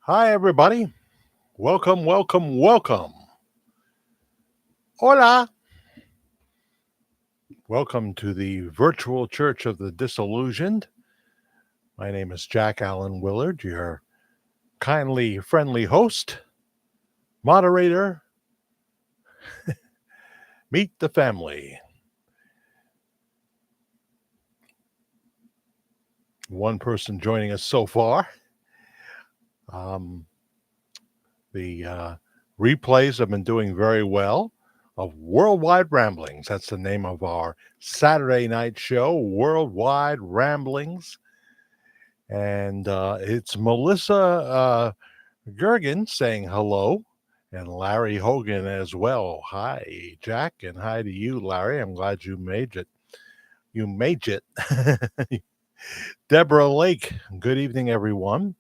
Hi, everybody. Welcome, welcome, welcome. Hola. Welcome to the virtual church of the disillusioned. My name is Jack Allen Willard, your kindly, friendly host, moderator. Meet the family. One person joining us so far. Um, the replays have been doing very well of Worldwide Ramblings. That's the name of our Saturday night show, Worldwide Ramblings. And it's Melissa Gergen saying hello, and Larry Hogan as well. Hi, Jack, and hi to you, Larry. I'm glad you made it. You made it. Deborah Lake, good evening, everyone.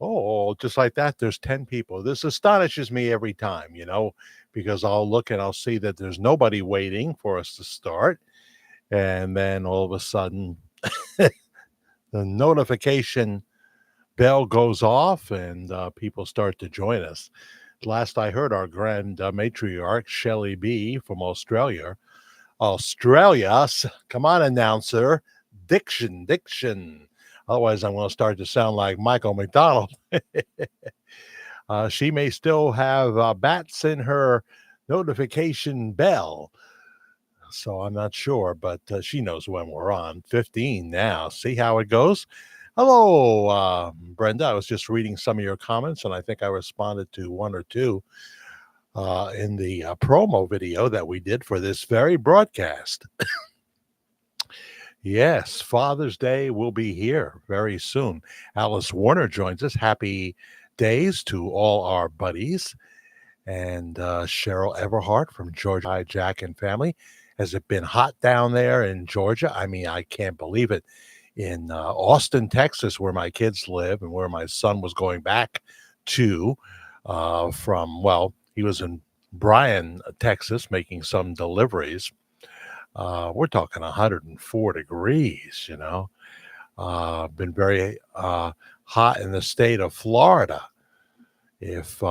Oh, just like that, there's 10 people. This astonishes me every time, because I'll look and I'll see that there's nobody waiting for us to start. And then all of a sudden, the notification bell goes off and people start to join us. Last I heard, our grand matriarch, Shelley B. from Australia. Australia, come on, announcer. Diction. Otherwise, I'm going to start to sound like Michael McDonald. She may still have bats in her notification bell. So I'm not sure, but she knows when we're on. 15 now. See how it goes? Hello, Brenda. I was just reading some of your comments, and I think I responded to one or two in the promo video that we did for this very broadcast. Yes, Father's Day will be here very soon. Alice Warner joins us. Happy days to all our buddies. And Cheryl Everhart from Georgia. Hi, Jack and family. Has it been hot down there in Georgia? I mean, I can't believe it. In Austin, Texas, where my kids live and where my son was going back to he was in Bryan, Texas, making some deliveries. We're talking 104 degrees, been very hot in the state of Florida. If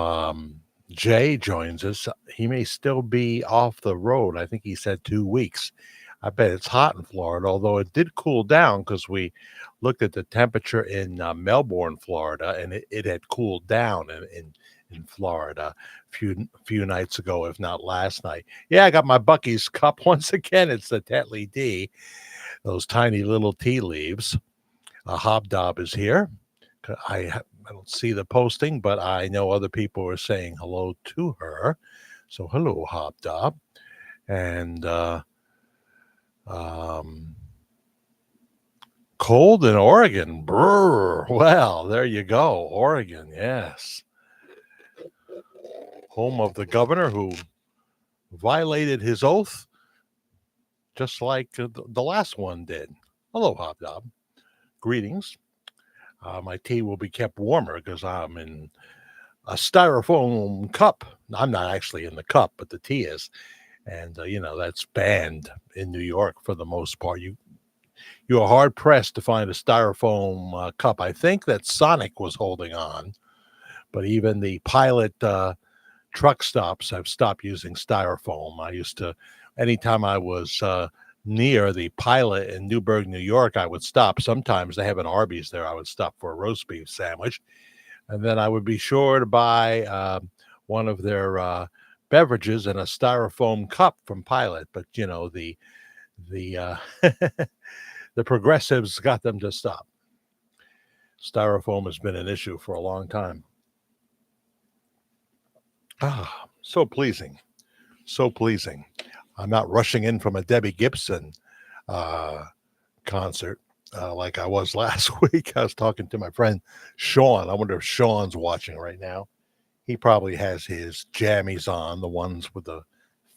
Jay joins us, he may still be off the road. I think he said 2 weeks. I bet it's hot in Florida, although it did cool down because we looked at the temperature in Melbourne, Florida, and it had cooled down in Florida few nights ago, if not last night. Yeah, I got my Bucky's cup once again. It's the Tetley D, those tiny little tea leaves. Hobdob is here. I don't see the posting, but I know other people are saying hello to her. So hello, Hobdob. And cold in Oregon. Brr. Well, there you go. Oregon, yes. Home of the governor who violated his oath just like the last one did. Hello, Hobdob. Greetings. My tea will be kept warmer because I'm in a styrofoam cup. I'm not actually in the cup, but the tea is. And, that's banned in New York for the most part. You are hard pressed to find a styrofoam cup. I think that Sonic was holding on, but even the Pilot truck stops have stopped using styrofoam. I used to, anytime I was near the Pilot in Newburgh, New York, I would stop. Sometimes they have an Arby's there. I would stop for a roast beef sandwich. And then I would be sure to buy one of their beverages in a styrofoam cup from Pilot. But, the the progressives got them to stop. Styrofoam has been an issue for a long time. So pleasing. So pleasing. I'm not rushing in from a Debbie Gibson concert like I was last week. I was talking to my friend Sean. I wonder if Sean's watching right now. He probably has his jammies on, the ones with the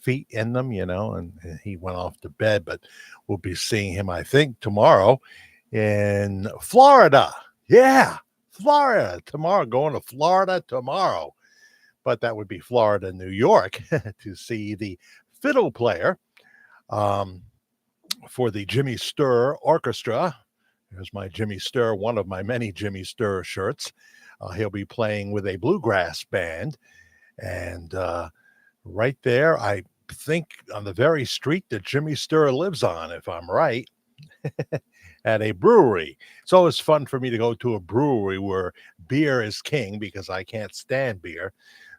feet in them, and he went off to bed. But we'll be seeing him, I think, tomorrow in Florida. Yeah, Florida tomorrow. Going to Florida tomorrow. But that would be Florida, New York, to see the fiddle player for the Jimmy Sturr Orchestra. Here's my Jimmy Sturr, one of my many Jimmy Sturr shirts. He'll be playing with a bluegrass band, and right there, I think on the very street that Jimmy Sturr lives on, if I'm right, at a brewery. It's always fun for me to go to a brewery where beer is king because I can't stand beer.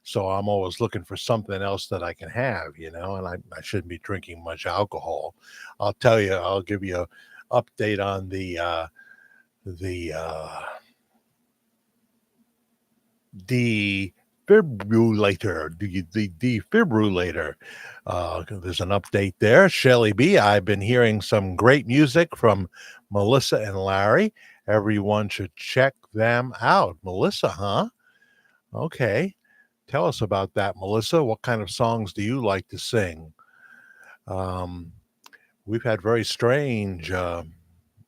So I'm always looking for something else that I can have, and I shouldn't be drinking much alcohol. I'll give you an update on the the defibrillator. There's an update there. Shelly B, I've been hearing some great music from Melissa and Larry. Everyone should check them out. Melissa, huh? Okay. Tell us about that, Melissa. What kind of songs do you like to sing? Um, we've had very strange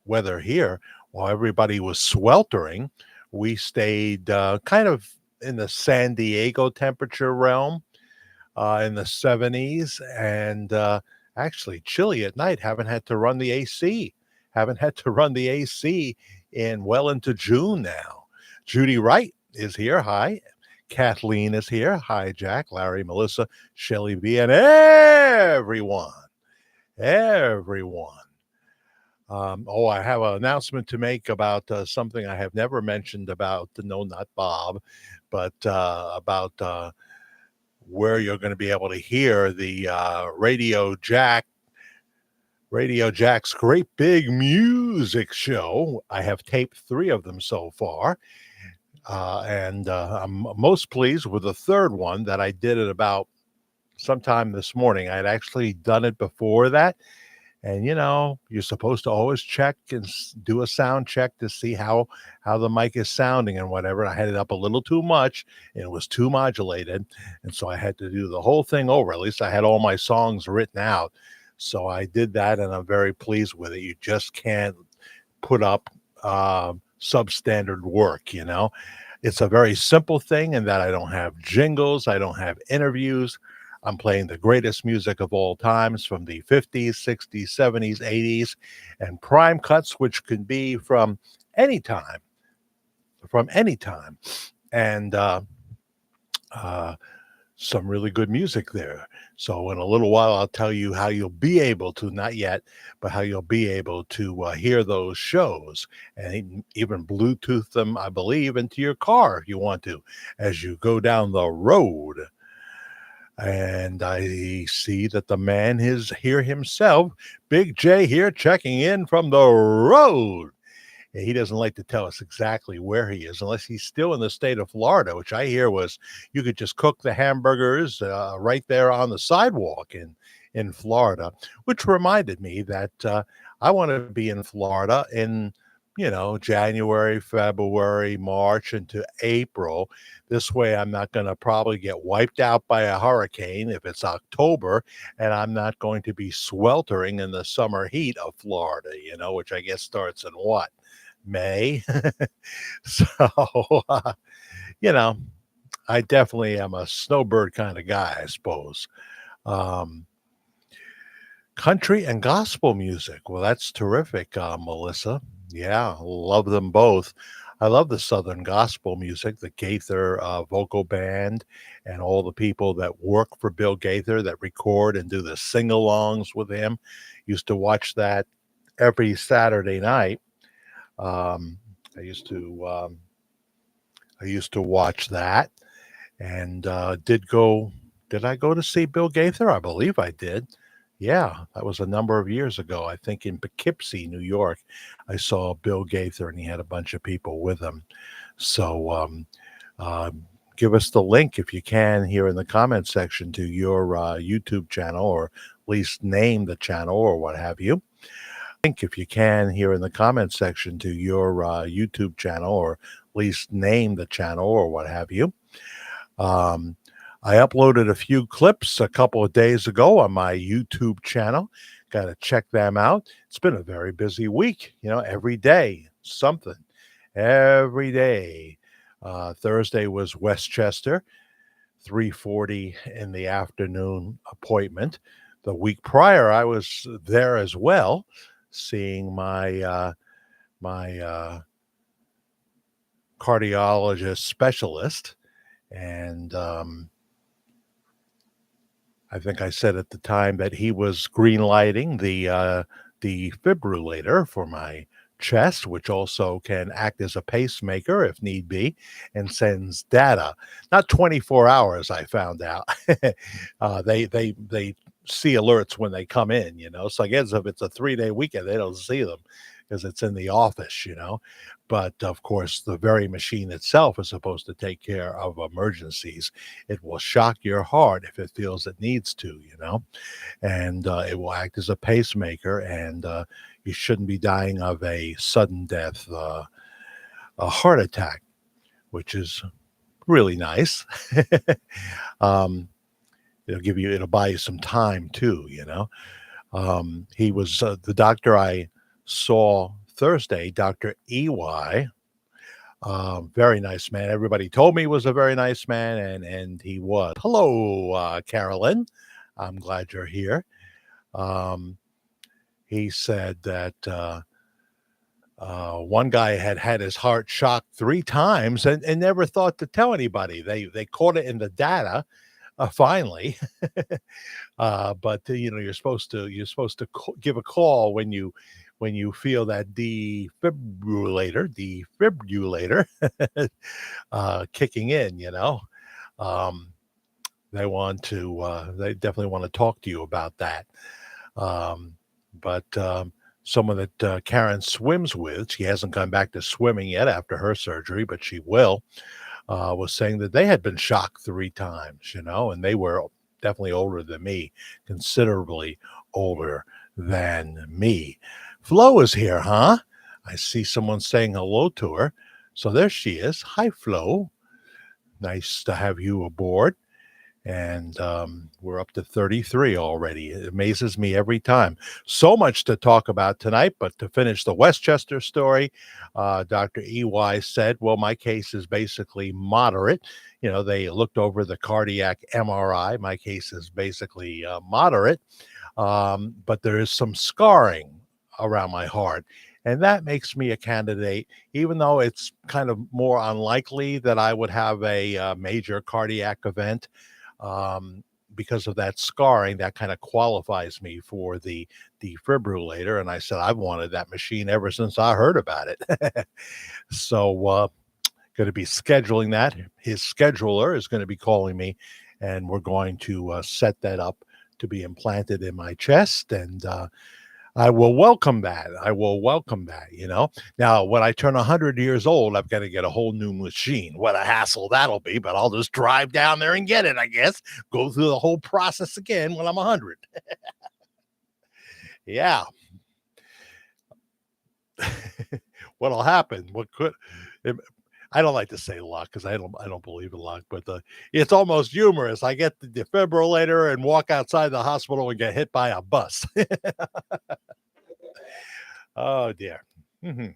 weather here. While everybody was sweltering, we stayed kind of in the San Diego temperature realm, in the 70s, and actually chilly at night. Haven't had to run the AC. Haven't had to run the AC in well into June now. Judy Wright is here. Hi. Kathleen is here. Hi, Jack, Larry, Melissa, Shelly B, and everyone. Everyone. I have an announcement to make about something I have never mentioned about the No Nut Bob, but about where you're going to be able to hear the Radio Jack's great big music show. I have taped 3 of them so far, and I'm most pleased with the third one that I did at about sometime this morning. I'd actually done it before that. And you're supposed to always check and do a sound check to see how the mic is sounding and whatever. I had it up a little too much, and it was too modulated, and so I had to do the whole thing over. At least I had all my songs written out, so I did that, and I'm very pleased with it. You just can't put up substandard work. It's a very simple thing in that I don't have jingles, I don't have interviews. I'm playing the greatest music of all times from the 50s, 60s, 70s, 80s, and prime cuts, which can be any time, from any time, and some really good music there. So in a little while, I'll tell you how you'll be able to, not yet, but how you'll be able to hear those shows and even Bluetooth them, I believe, into your car if you want to, as you go down the road. And I see that the man is here himself, Big J here, checking in from the road. And he doesn't like to tell us exactly where he is unless he's still in the state of Florida, which I hear was you could just cook the hamburgers right there on the sidewalk in Florida, which reminded me that I want to be in Florida in January, February, March into April. This way, I'm not going to probably get wiped out by a hurricane if it's October, and I'm not going to be sweltering in the summer heat of Florida, which I guess starts in what? May. So, uh, you know, I definitely am a snowbird kind of guy, I suppose. Um, Country and gospel music. Well, that's terrific, Melissa. Yeah, love them both. I love the Southern gospel music, the Gaither vocal band, and all the people that work for Bill Gaither that record and do the sing alongs with him. Used to watch that every Saturday night. Um, I used to watch that, and Did I go to see Bill Gaither? I believe I did. Yeah, that was a number of years ago. I think in Poughkeepsie, New York, I saw Bill Gaither, and he had a bunch of people with him. So uh, give us the link if you can here in the comment section to your YouTube channel, or at least name the channel or what have you. Link if you can here in the comment section to your YouTube channel, or at least name the channel or what have you. I uploaded a few clips a couple of days ago on my YouTube channel. Got to check them out. It's been a very busy week, every day, something. Every day. Thursday was Westchester, 3:40 in the afternoon appointment. The week prior, I was there as well, seeing my cardiologist specialist. And I think I said at the time that he was green lighting the defibrillator for my chest, which also can act as a pacemaker if need be, and sends data. Not 24 hours, I found out. They see alerts when they come in, you know. So I guess if it's a 3-day weekend, they don't see them because it's in the office, you know. But of course, the very machine itself is supposed to take care of emergencies. It will shock your heart if it feels it needs to, you know, and it will act as a pacemaker, and you shouldn't be dying of a sudden death, a heart attack, which is really nice. um, it'll buy you some time too, you know. He was the doctor I saw Thursday, Dr. EY. Very nice man. Everybody told me he was a very nice man, and he was. Hello, Carolyn. I'm glad you're here. Um, he said that one guy had had his heart shocked 3 times and never thought to tell anybody. They caught it in the data finally, but you know give a call when you feel that defibrillator kicking in. You know, um, they definitely want to talk to you about that. Um, but someone that Karen swims with, she hasn't gone back to swimming yet after her surgery, but she will. Was saying that they had been shocked 3 times, you know, and they were definitely older than me, considerably older than me. Flo is here, huh? I see someone saying hello to her. So there she is. Hi, Flo. Nice to have you aboard. And we're up to 33 already. It amazes me every time. So much to talk about tonight, but to finish the Westchester story, Dr. EY said, well, my case is basically moderate. You know, they looked over the cardiac MRI. My case is basically moderate, but there is some scarring around my heart. And that makes me a candidate, even though it's kind of more unlikely that I would have a major cardiac event, um, because of that scarring. That kind of qualifies me for the defibrillator. And I said, I've wanted that machine ever since I heard about it. So, going to be scheduling that. His scheduler is going to be calling me, and we're going to set that up to be implanted in my chest. And I will welcome that. I will welcome that, you know. Now, when I turn 100 years old, I've got to get a whole new machine. What a hassle that'll be, but I'll just drive down there and get it, I guess. Go through the whole process again when I'm 100. Yeah. What'll happen? What could I don't like to say luck because I don't believe in luck, but it's almost humorous. I get the defibrillator and walk outside the hospital and get hit by a bus. Oh dear. Mhm.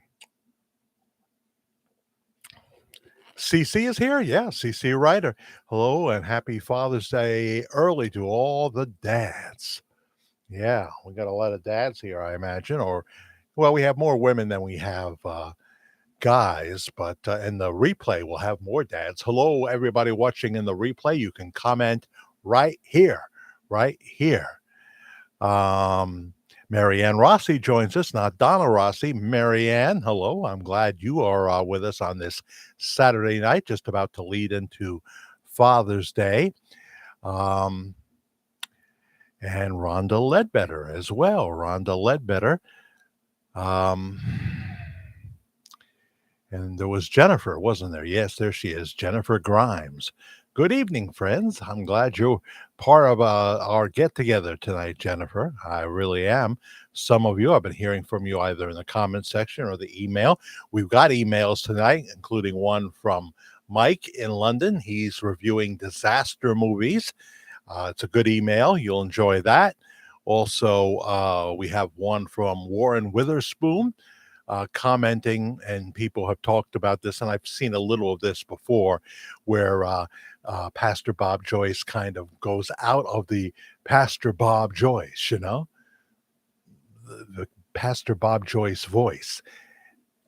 CC is here. Yeah, CC Ryder. Hello and happy Father's Day early to all the dads. Yeah, we got a lot of dads here, I imagine. Or, well, we have more women than we have guys, but in the replay, we'll have more dads. Hello, everybody watching in the replay. You can comment right here, right here. Um, Marianne Rossi joins us, not Donna Rossi. Marianne, hello. I'm glad you are with us on this Saturday night, just about to lead into Father's Day. And Rhonda Ledbetter as well. Rhonda Ledbetter. And there was Jennifer, wasn't there? Yes, there she is, Jennifer Grimes. Good evening, friends. I'm glad you're part of our get together tonight, Jennifer. I really am. Some of you, I've been hearing from you either in the comment section or the email. We've got emails tonight, including one from Mike in London. He's reviewing disaster movies. It's a good email. You'll enjoy that. Also, we have one from Warren Witherspoon commenting, and people have talked about this, and I've seen a little of this before, where Pastor Bob Joyce kind of goes out of the Pastor Bob Joyce, you know, the Pastor Bob Joyce voice.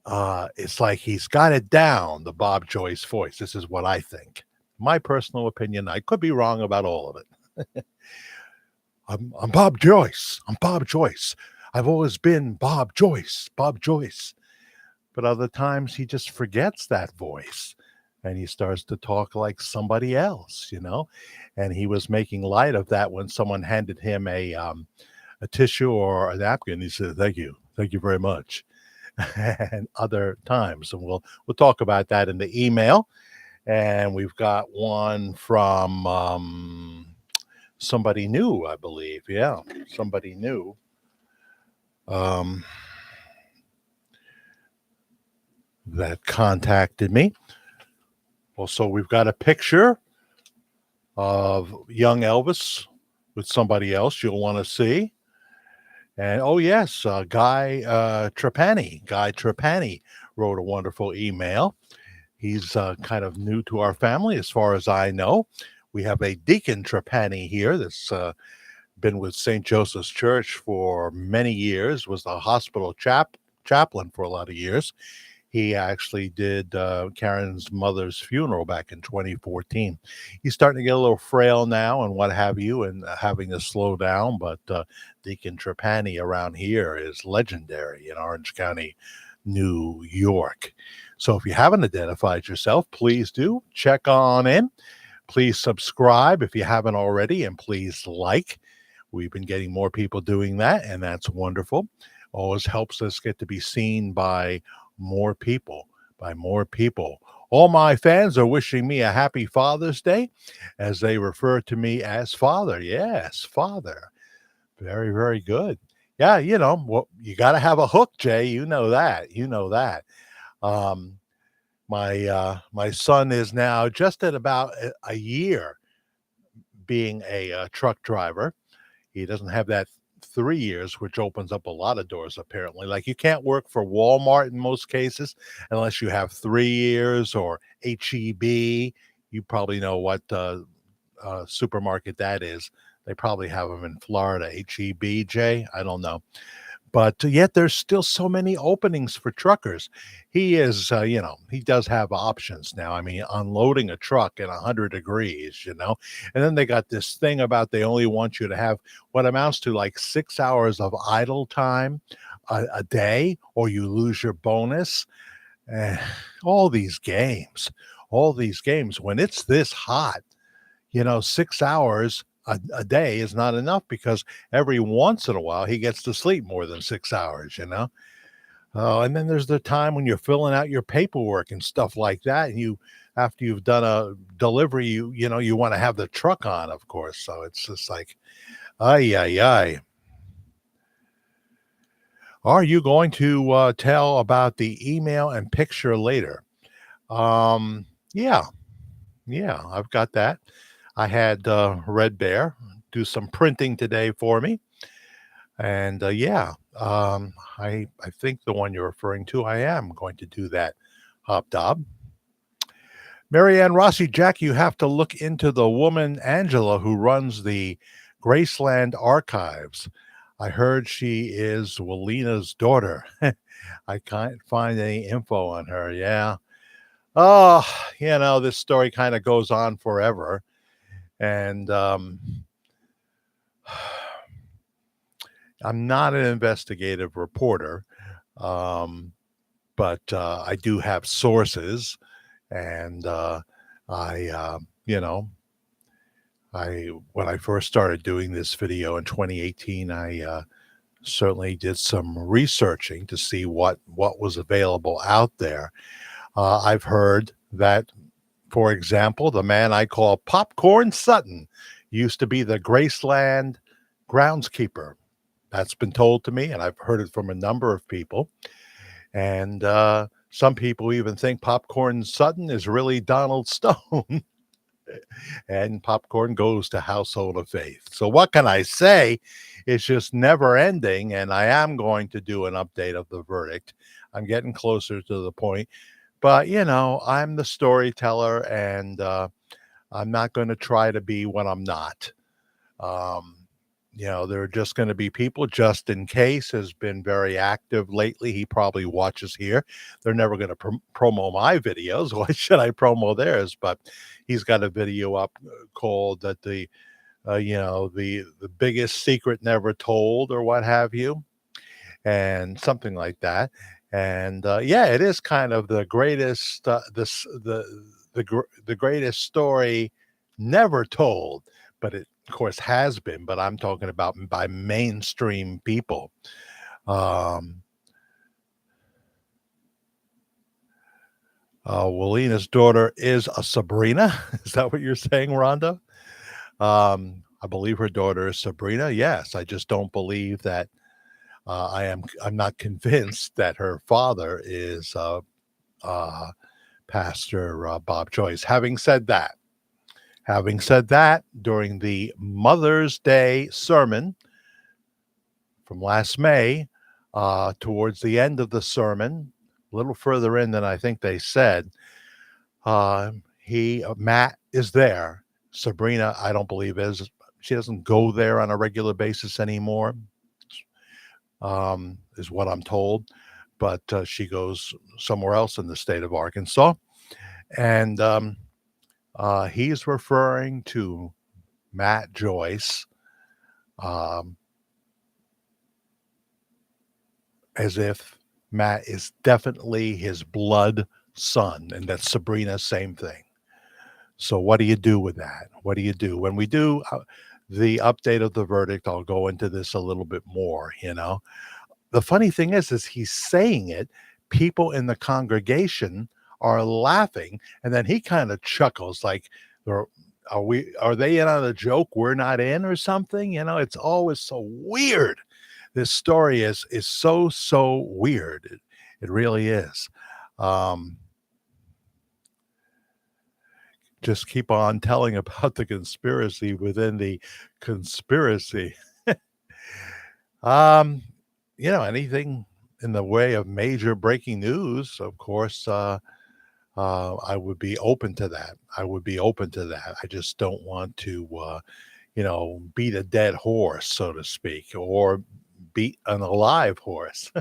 It's like he's got it down, the Bob Joyce voice. This is what I think. My personal opinion. I could be wrong about all of it. I'm Bob Joyce. I'm Bob Joyce. I've always been Bob Joyce. Bob Joyce. But other times he just forgets that voice and he starts to talk like somebody else. And he was making light of that when someone handed him a tissue or a napkin. He said, thank you very much. And other times. And we'll talk about that in the email. And we've got one from somebody new, I believe. Yeah, somebody new. Um, that contacted me. Well, so we've got a picture of young Elvis with somebody else you'll want to see. And oh yes, Guy Trapani wrote a wonderful email. He's kind of new to our family, as far as I know. We have a Deacon Trapani here that's been with St. Joseph's Church for many years, was the hospital chaplain for a lot of years. He actually did Karen's mother's funeral back in 2014. He's starting to get a little frail now and what have you, and having to slow down. But Deacon Trapani around here is legendary in Orange County, New York. So if you haven't identified yourself, please do check on in. Please subscribe if you haven't already, and please like. We've been getting more people doing that, and that's wonderful. Always helps us get to be seen by more people, by more people. All my fans are wishing me a happy Father's Day as they refer to me as Father. Yes, Father. Very, very good. Yeah, well, you got to have a hook, Jay. You know that. You know that. Um, my son is now just at about a year being a truck driver. He doesn't have that 3 years, which opens up a lot of doors, apparently. Like you can't work for Walmart in most cases unless you have 3 years or HEB. You probably know what supermarket that is. They probably have them in Florida, HEB, Jay. I don't know. But yet there's still so many openings for truckers. He is, he does have options now. I mean, unloading a truck in 100 degrees. And then they got this thing about they only want you to have what amounts to like 6 hours of idle time a day, or you lose your bonus. Eh, all all these games, when it's this hot, 6 hours a day is not enough because every once in a while he gets to sleep more than 6 hours. Oh, and then there's the time when you're filling out your paperwork and stuff like that. And after you've done a delivery, you want to have the truck on, of course. So it's just like, ay, ay, ay. Are you going to tell about the email and picture later? Um, yeah, yeah, I've got that. I had Red Bear do some printing today for me, and yeah, I think the one you're referring to, I am going to do that. Hop Dob, Marianne Rossi, Jack, you have to look into the woman Angela who runs the Graceland Archives. I heard she is Walina's daughter. I can't find any info on her. Yeah. Oh, this story kind of goes on forever. And I'm not an investigative reporter, um, but I do have sources, and I, I when I first started doing this video in 2018, I certainly did some researching to see what was available out there. I've heard that, for example, the man I call Popcorn Sutton used to be the Graceland groundskeeper. That's been told to me, and I've heard it from a number of people. And some people even think Popcorn Sutton is really Donald Stone. And Popcorn goes to Household of Faith. So what can I say? It's just never ending, and I am going to do an update of the verdict. I'm getting closer to the point. But, I'm the storyteller, and I'm not going to try to be what I'm not. Um, There are just going to be people. Just in Case has been very active lately. He probably watches here. They're never going to promo my videos. Why should I promo theirs? But he's got a video up called that the biggest secret never told, or what have you, and something like that. And yeah, it is kind of the greatest, the greatest story never told, but it of course has been. But I'm talking about by mainstream people. Um, Walena's daughter is a Sabrina. Is that what you're saying, Rhonda? I believe her daughter is Sabrina. Yes, I just don't believe that. I'm not convinced that her father is uh, Pastor Bob Joyce. Having said that, during the Mother's Day sermon from last May, towards the end of the sermon, a little further in than I think they said, Matt is there. Sabrina, I don't believe is. She doesn't go there on a regular basis anymore, is what I'm told. But she goes somewhere else in the state of Arkansas. And he's referring to Matt Joyce um, as if Matt is definitely his blood son, and that Sabrina, same thing. So what do you do with that? What do you do? When we do the update of the verdict, I'll go into this a little bit more. The funny thing is he's saying it, people in the congregation are laughing, and then he kind of chuckles like, are they in on a joke we're not in, or something? It's always so weird. This story is so weird. It really is. Um, just keep on telling about the conspiracy within the conspiracy. um, Anything in the way of major breaking news, of course, I would be open to that. I just don't want to, beat a dead horse, so to speak, or beat an alive horse.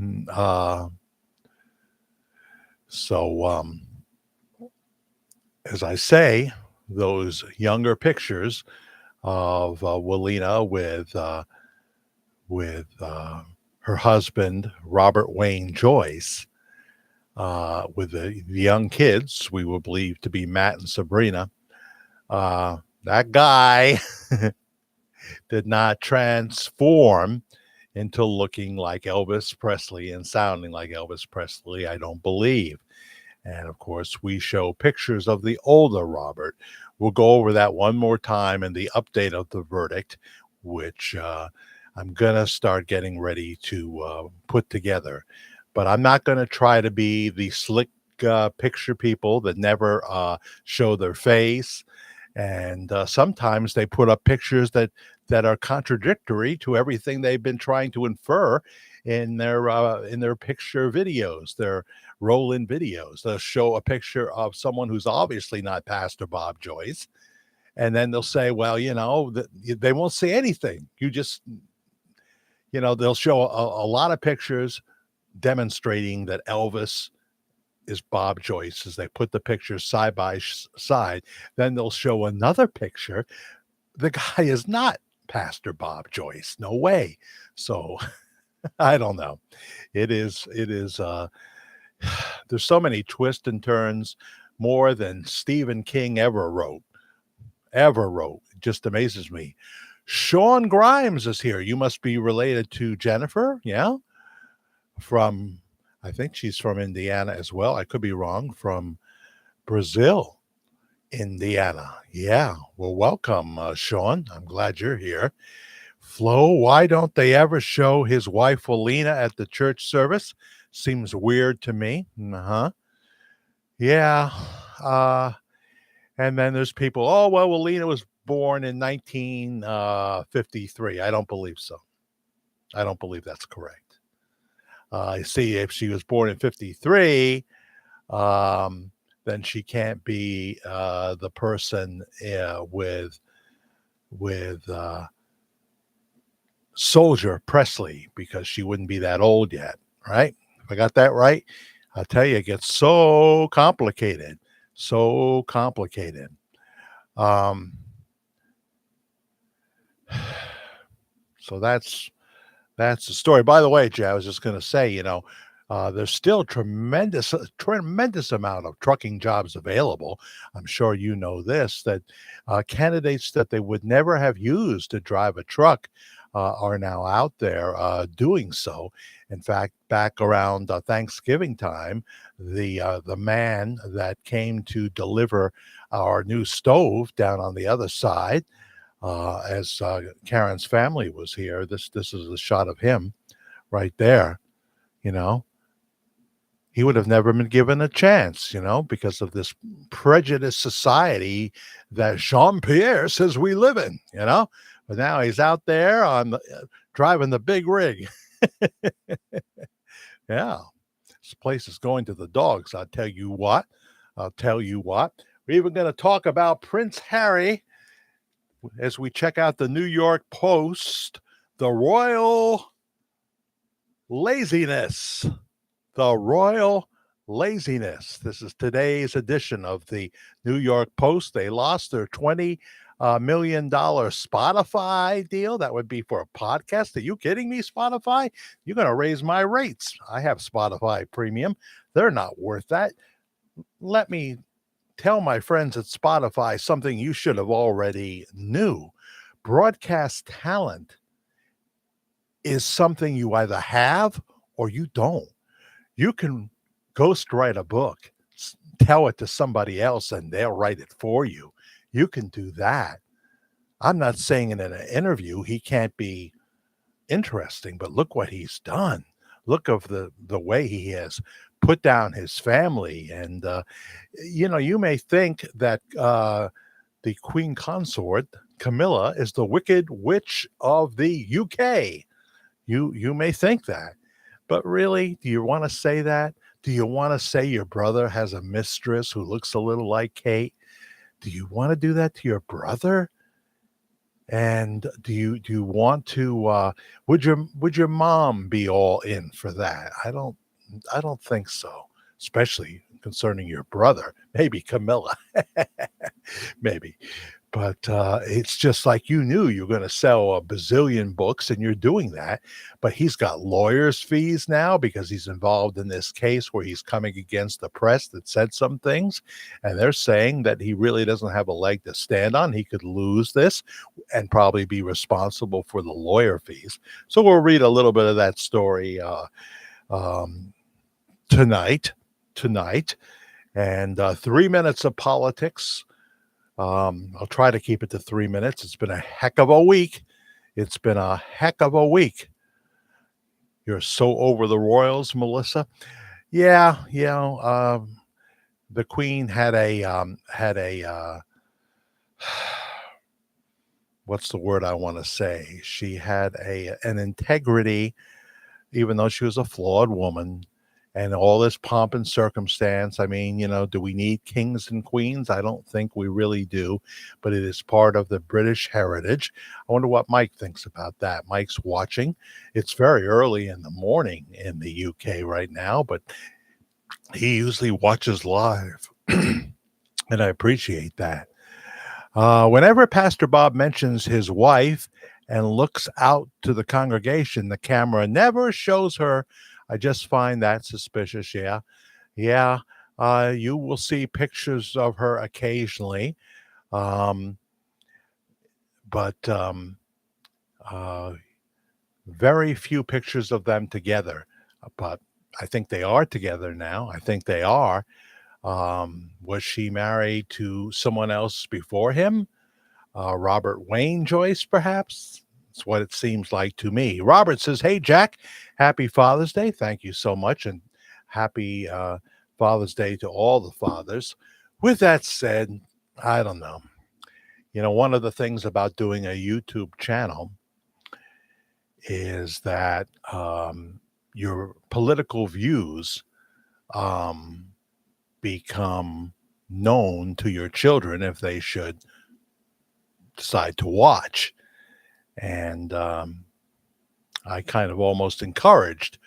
Mm, so, as I say, those younger pictures of Walina with her husband Robert Wayne Joyce, with the young kids we will believe to be Matt and Sabrina. That guy did not transform into looking like Elvis Presley and sounding like Elvis Presley, I don't believe. And of course, we show pictures of the older Robert. We'll go over that one more time in the update of the verdict, which I'm going to start getting ready to put together. But I'm not going to try to be the slick picture people that never show their face. And sometimes they put up pictures that are contradictory to everything they've been trying to infer in their picture videos, their roll-in videos. They'll show a picture of someone who's obviously not Pastor Bob Joyce, and then they'll say, well, they won't say anything. They'll show a lot of pictures demonstrating that Elvis is Bob Joyce as they put the pictures side by side. Then they'll show another picture. The guy is not Pastor Bob Joyce. No way. So I don't know. It is, there's so many twists and turns, more than Stephen King ever wrote. It just amazes me. Sean Grimes is here. You must be related to Jennifer. Yeah. I think she's from Indiana as well. I could be wrong. From Brazil, Indiana. Yeah. Well, welcome, Sean. I'm glad you're here. Flo, why don't they ever show his wife, Alina, at the church service? Seems weird to me. Uh-huh. Yeah. Uh, and then there's people, oh, well, Alina was born in 1953. I don't believe so. I don't believe that's correct. See, if she was born in 53, then she can't be the person with with Soldier Presley because she wouldn't be that old yet, right? If I got that right, I'll tell you, it gets so complicated, so complicated. Um, so that's the story. By the way, Jay, I was just going to say, there's still tremendous amount of trucking jobs available. I'm sure you know this, that candidates that they would never have used to drive a truck are now out there doing so. In fact, back around Thanksgiving time, the man that came to deliver our new stove down on the other side, as Karen's family was here. This is a shot of him right there. You know, he would have never been given a chance. Because of this prejudiced society that Jean Pierre says we live in. But now he's out there on driving the big rig. Yeah, this place is going to the dogs. I'll tell you what. I'll tell you what. We're even going to talk about Prince Harry as we check out the New York Post, the royal laziness. The royal laziness. This is today's edition of the New York Post. They lost their $20 million Spotify deal. That would be for a podcast. Are you kidding me, Spotify? You're going to raise my rates. I have Spotify Premium. They're not worth that. Let me tell my friends at Spotify something you should have already knew. Broadcast talent is something you either have or you don't. You can ghostwrite a book, tell it to somebody else, and they'll write it for you. You can do that. I'm not saying in an interview he can't be interesting, but look what he's done. Look of the way he has put down his family. And, you may think that the Queen Consort, Camilla, is the Wicked Witch of the UK. You may think that. But really, do you want to say that? Do you want to say your brother has a mistress who looks a little like Kate? Do you want to do that to your brother? And do you want to would your mom be all in for that? I don't think so, especially concerning your brother. Maybe Camilla. Maybe. But it's just like you knew you were going to sell a bazillion books, and you're doing that. But he's got lawyers' fees now because he's involved in this case where he's coming against the press that said some things. And they're saying that he really doesn't have a leg to stand on. He could lose this and probably be responsible for the lawyer fees. So we'll read a little bit of that story um, tonight. And 3 minutes of politics. I'll try to keep it to 3 minutes. It's been a heck of a week. It's been a heck of a week. You're so over the Royals, Melissa. Yeah, the Queen had a what's the word I want to say? She had an integrity, even though she was a flawed woman. And all this pomp and circumstance. I mean, do we need kings and queens? I don't think we really do, but it is part of the British heritage. I wonder what Mike thinks about that. Mike's watching. It's very early in the morning in the UK right now, but he usually watches live, and I appreciate that. Whenever Pastor Bob mentions his wife and looks out to the congregation, the camera never shows her. I just find that suspicious. Yeah. You will see pictures of her occasionally, um, but uh, very few pictures of them together. But I think they are together now. I think they are. Was she married to someone else before him? Robert Wayne Joyce, perhaps? That's what it seems like to me. Robert says, "Hey, Jack, happy Father's Day. Thank you so much. And happy Father's Day to all the fathers." With that said, I don't know. One of the things about doing a YouTube channel is that your political views um, become known to your children if they should decide to watch. And I kind of almost encouraged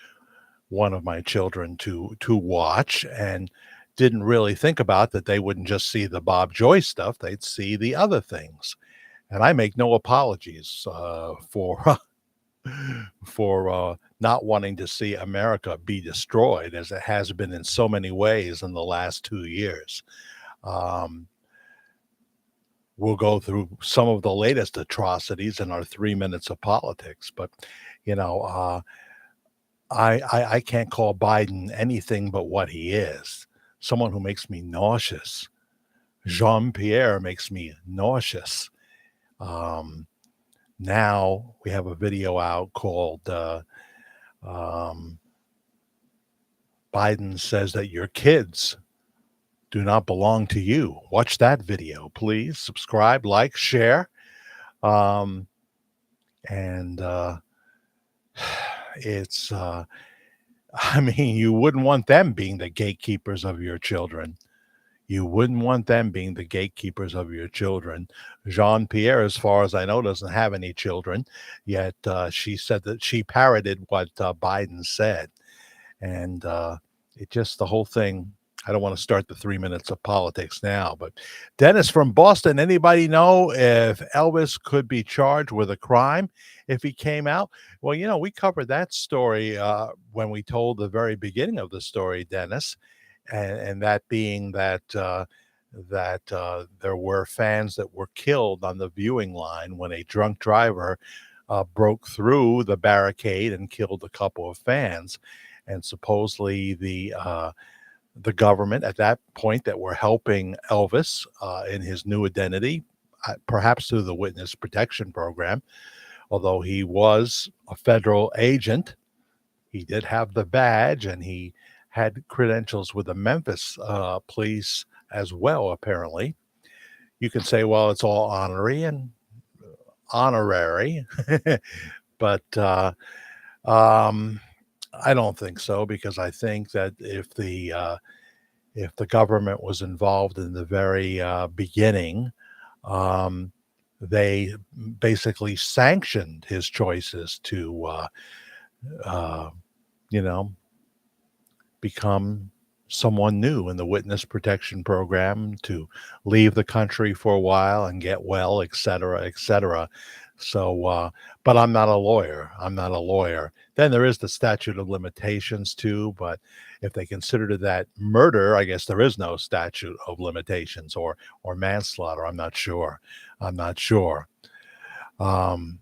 one of my children to watch, and didn't really think about that they wouldn't just see the Bob Joyce stuff, they'd see the other things. And I make no apologies for for not wanting to see America be destroyed, as it has been in so many ways in the last 2 years. Um, we'll go through some of the latest atrocities in our 3 minutes of politics, but you know, I can't call Biden anything but what he is. Someone who makes me nauseous. Jean Pierre makes me nauseous. Um, Now we have a video out called um, Biden says that your kids do not belong to you. Watch that video, please. Subscribe, like, share. Um, and it's, I mean, you wouldn't want them being the gatekeepers of your children. You wouldn't want them being the gatekeepers of your children. Jean Pierre, as far as I know, doesn't have any children, yet she said that she parroted what Biden said. And it just, the whole thing, I don't want to start the 3 minutes of politics now, but Dennis from Boston, anybody know if Elvis could be charged with a crime if he came out? Well, we covered that story when we told the very beginning of the story, Dennis, and that being that there were fans that were killed on the viewing line when a drunk driver broke through the barricade and killed a couple of fans. And supposedly the government at that point that were helping Elvis in his new identity, perhaps through the Witness Protection Program, although he was a federal agent, he did have the badge, and he had credentials with the Memphis police as well, apparently. You can say, well, it's all honorary, but I don't think so, because I think that if the government was involved in the very beginning, um, they basically sanctioned his choices to, uh, you know, become someone new in the Witness Protection Program, to leave the country for a while and get well, et cetera, et cetera. So, but I'm not a lawyer. I'm not a lawyer. Then there is the statute of limitations too. But if they considered that murder, I guess there is no statute of limitations, or manslaughter. I'm not sure. I'm not sure. Um,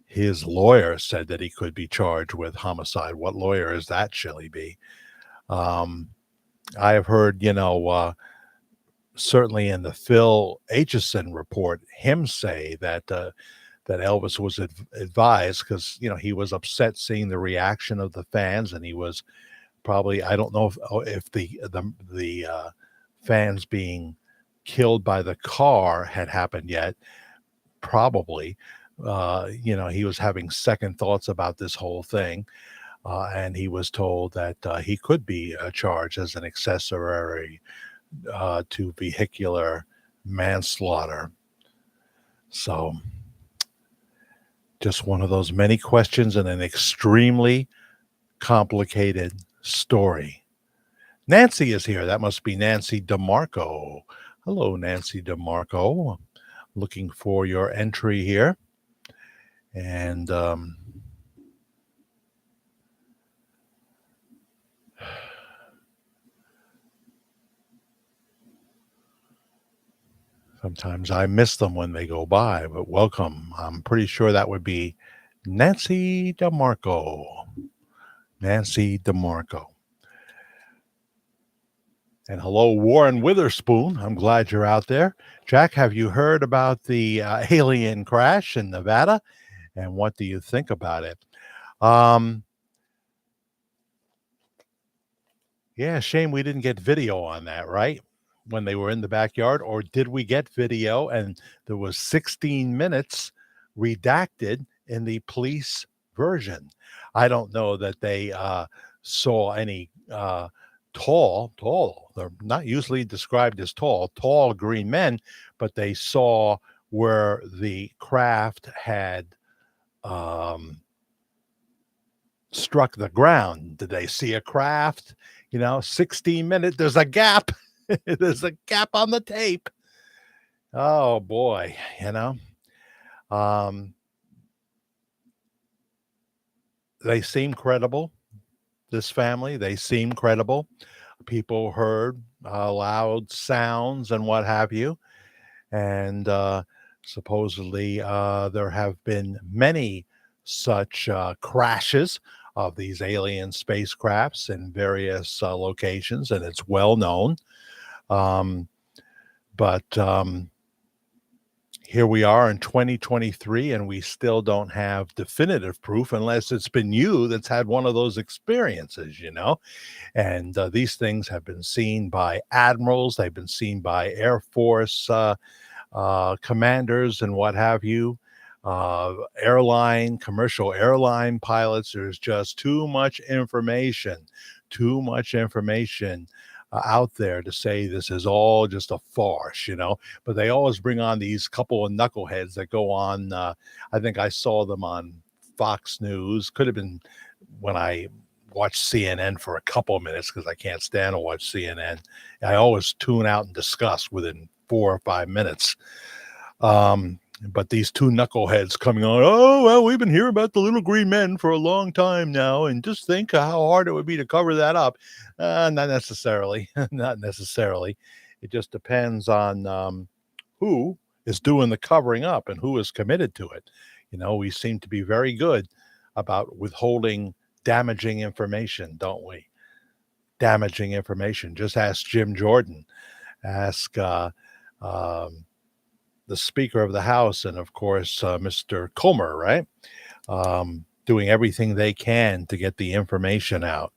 his lawyer said that he could be charged with homicide. What lawyer is that, Shelley B? Um, I have heard, certainly in the Phil Aitchison report, him say that Elvis was advised, because he was upset seeing the reaction of the fans, and he was probably, I don't know if the fans being killed by the car had happened yet. Probably, he was having second thoughts about this whole thing. And he was told that he could be charged as an accessory to vehicular manslaughter. So, just one of those many questions in an extremely complicated story. Nancy is here. That must be Nancy DeMarco. Hello, Nancy DeMarco. Looking for your entry here. And sometimes I miss them when they go by, but welcome. I'm pretty sure that would be Nancy DeMarco. Nancy DeMarco. And hello, Warren Witherspoon. I'm glad you're out there. Jack, have you heard about the alien crash in Nevada? And what do you think about it? Yeah, shame we didn't get video on that, right? When they were in the backyard, or did we get video and there was 16 minutes redacted in the police version? I don't know that they saw any tall, they're not usually described as tall green men, but they saw where the craft had um, struck the ground. Did they see a craft? 16 minutes. There's a gap. There's a gap on the tape. Oh boy, Um, they seem credible. This family, they seem credible. People heard loud sounds and what have you. And supposedly there have been many such crashes of these alien spacecrafts in various locations, and it's well known. Um, but here we are in 2023, and we still don't have definitive proof unless it's been you that's had one of those experiences. And these things have been seen by admirals, they've been seen by Air Force commanders and what have you, commercial airline pilots. There's just too much information out there to say this is all just a farce. But they always bring on these couple of knuckleheads that go on. I think I saw them on Fox News. Could have been when I watch CNN for a couple of minutes because I can't stand to watch CNN. I always tune out and discuss within 4 or 5 minutes. But these two knuckleheads coming on, oh, well, we've been hearing about the little green men for a long time now, and just think how hard it would be to cover that up. Not necessarily. Not necessarily. It just depends on who is doing the covering up and who is committed to it. We seem to be very good about withholding damaging information, don't we? Damaging information. Just ask Jim Jordan. Ask the Speaker of the House, and of course, Mr. Comer, right? Doing everything they can to get the information out.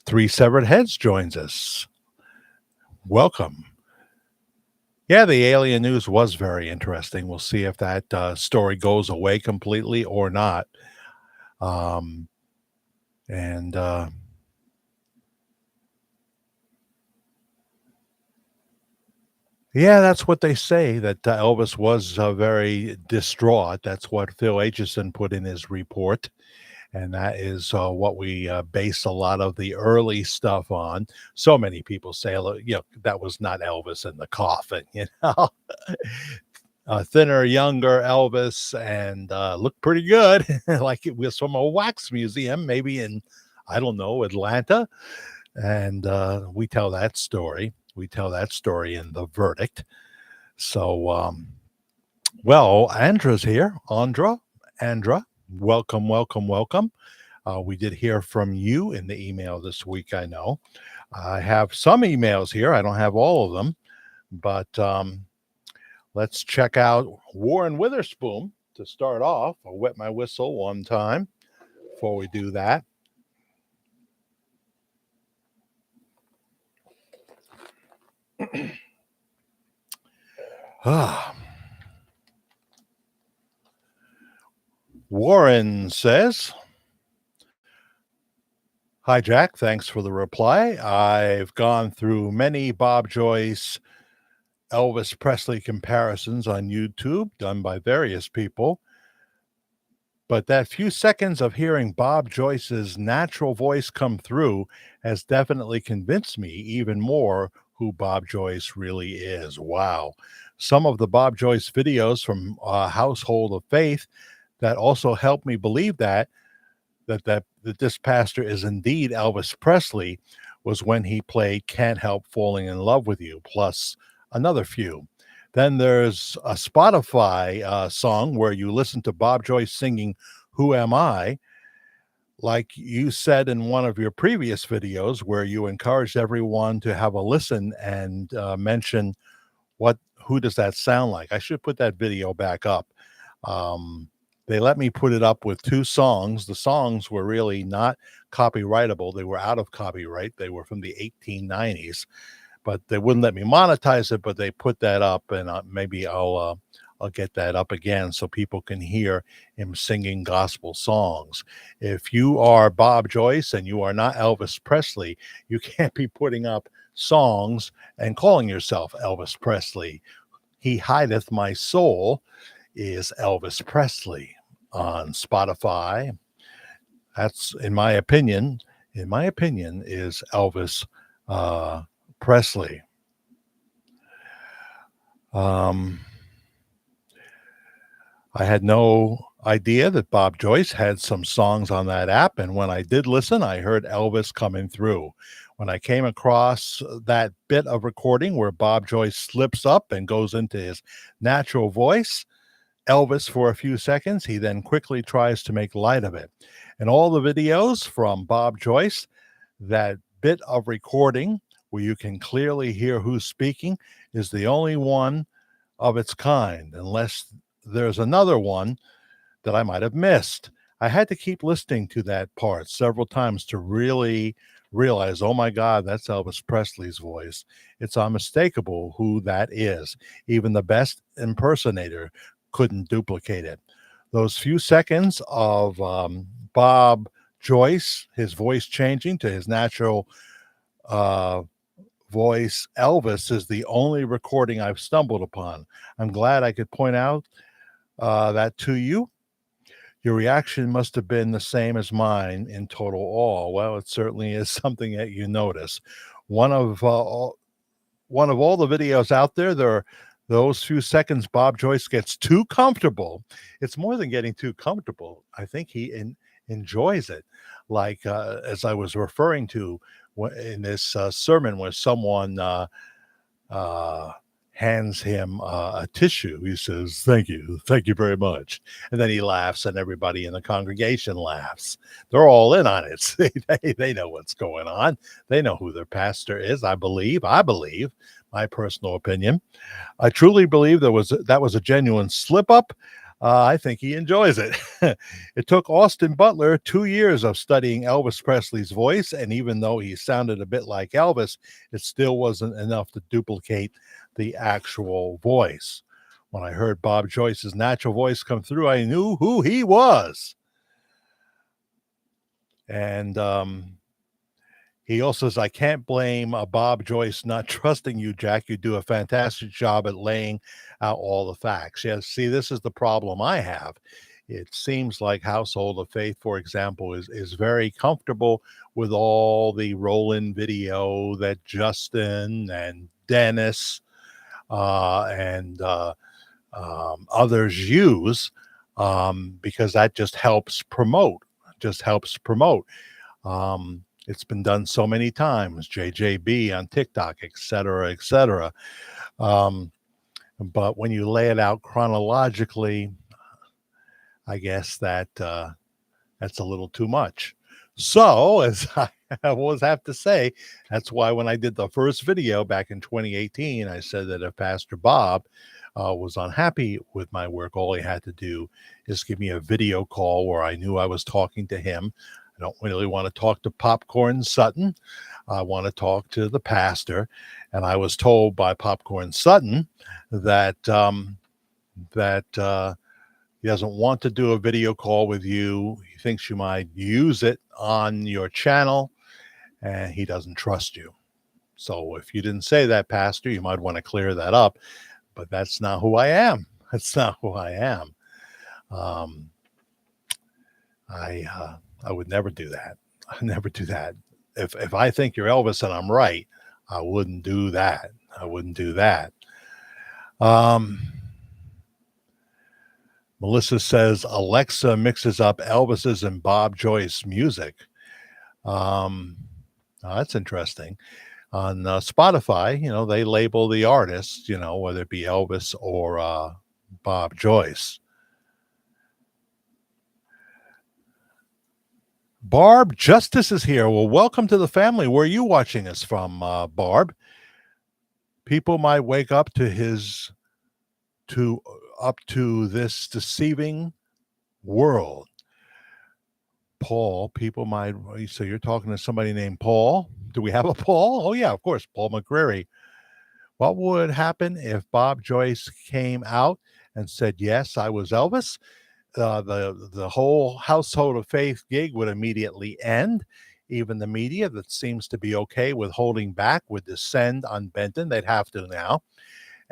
Three Severed Heads joins us. Welcome. Yeah, the alien news was very interesting. We'll see if that story goes away completely or not. And yeah, that's what they say, that Elvis was very distraught. That's what Phil Aitchison put in his report. And that is what we base a lot of the early stuff on. So many people say, that was not Elvis in the coffin. Thinner, younger Elvis, and looked pretty good, like it was from a wax museum, maybe in, I don't know, Atlanta. And we tell that story. We tell that story in The Verdict. So, well, Andra's here. Andra, welcome, welcome, welcome. We did hear from you in the email this week, I know. I have some emails here. I don't have all of them, but let's check out Warren Witherspoon to start off. I'll wet my whistle one time before we do that. Warren says, "Hi, Jack. Thanks for the reply. I've gone through many Bob Joyce, Elvis Presley comparisons on YouTube done by various people. But that few seconds of hearing Bob Joyce's natural voice come through has definitely convinced me even more who Bob Joyce really is." Wow. Some of the Bob Joyce videos from Household of Faith that also helped me believe that this pastor is indeed Elvis Presley was when he played Can't Help Falling in Love with You, plus another few. Then there's a Spotify song where you listen to Bob Joyce singing Who Am I? Like you said in one of your previous videos where you encouraged everyone to have a listen and mention who does that sound like. I should put that video back up. They let me put it up with two songs. The songs were really not copyrightable. They were out of copyright. They were from the 1890s. But they wouldn't let me monetize it, but they put that up, and maybe I'll I'll get that up again so people can hear him singing gospel songs. If you are Bob Joyce and you are not Elvis Presley, you can't be putting up songs and calling yourself Elvis Presley. He Hideth My Soul is Elvis Presley on Spotify. That's in my opinion, is Elvis uh, Presley. Um, I had no idea that Bob Joyce had some songs on that app. And when I did listen, I heard Elvis coming through. When I came across that bit of recording where Bob Joyce slips up and goes into his natural voice, Elvis for a few seconds, he then quickly tries to make light of it. And all the videos from Bob Joyce, that bit of recording where you can clearly hear who's speaking, is the only one of its kind, unless there's another one that I might have missed. I had to keep listening to that part several times to really realize, oh my God, that's Elvis Presley's voice. It's unmistakable who that is. Even the best impersonator couldn't duplicate it. Those few seconds of Bob Joyce, his voice changing to his natural uh, voice, Elvis, is the only recording I've stumbled upon. I'm glad I could point out that to you. Your reaction must have been the same as mine in total awe. Well, it certainly is something that you notice. One of one of all the videos out there, there are those few seconds Bob Joyce gets too comfortable. It's more than getting too comfortable. I think he enjoys it. Like as I was referring to in this sermon, where someone uh, hands him a tissue. He says, thank you very much. And then he laughs, and everybody in the congregation laughs. They're all in on it. They know what's going on. They know who their pastor is. I believe, my personal opinion. I truly believe that was a genuine slip up. I think he enjoys it. It took Austin Butler 2 years of studying Elvis Presley's voice, and even though he sounded a bit like Elvis, it still wasn't enough to duplicate the actual voice. When I heard Bob Joyce's natural voice come through, I knew who he was. And he also says, I can't blame Bob Joyce not trusting you, Jack. You do a fantastic job at laying out all the facts. Yes, see, this is the problem I have. It seems like Household of Faith, for example, is very comfortable with all the roll-in video that Justin and Dennis and others use, because that just helps promote. It's been done so many times, JJB on TikTok, et cetera, et cetera. But when you lay it out chronologically, I guess that's a little too much. So, as I always have to say, that's why when I did the first video back in 2018, I said that if Pastor Bob was unhappy with my work, all he had to do is give me a video call where I knew I was talking to him. I don't really want to talk to Popcorn Sutton. I want to talk to the pastor. And I was told by Popcorn Sutton that he doesn't want to do a video call with you. He thinks you might use it on your channel, and he doesn't trust you. So if you didn't say that, Pastor, you might want to clear that up. But that's not who I am. That's not who I am. Um, I would never do that. I never do that. If I think you're Elvis and I'm right, I wouldn't do that. I wouldn't do that. Melissa says Alexa mixes up Elvis's and Bob Joyce music. That's interesting. On Spotify, they label the artists, whether it be Elvis or Bob Joyce. Barb Justice is here. Well, welcome to the family. Where are you watching us from, Barb? People might wake up to this deceiving world. Paul, people might. So you're talking to somebody named Paul? Do we have a Paul? Oh yeah, of course, Paul McCreary. What would happen if Bob Joyce came out and said, "Yes, I was Elvis," the whole household of faith gig would immediately end. Even the media that seems to be okay with holding back would descend on Benton. They'd have to now,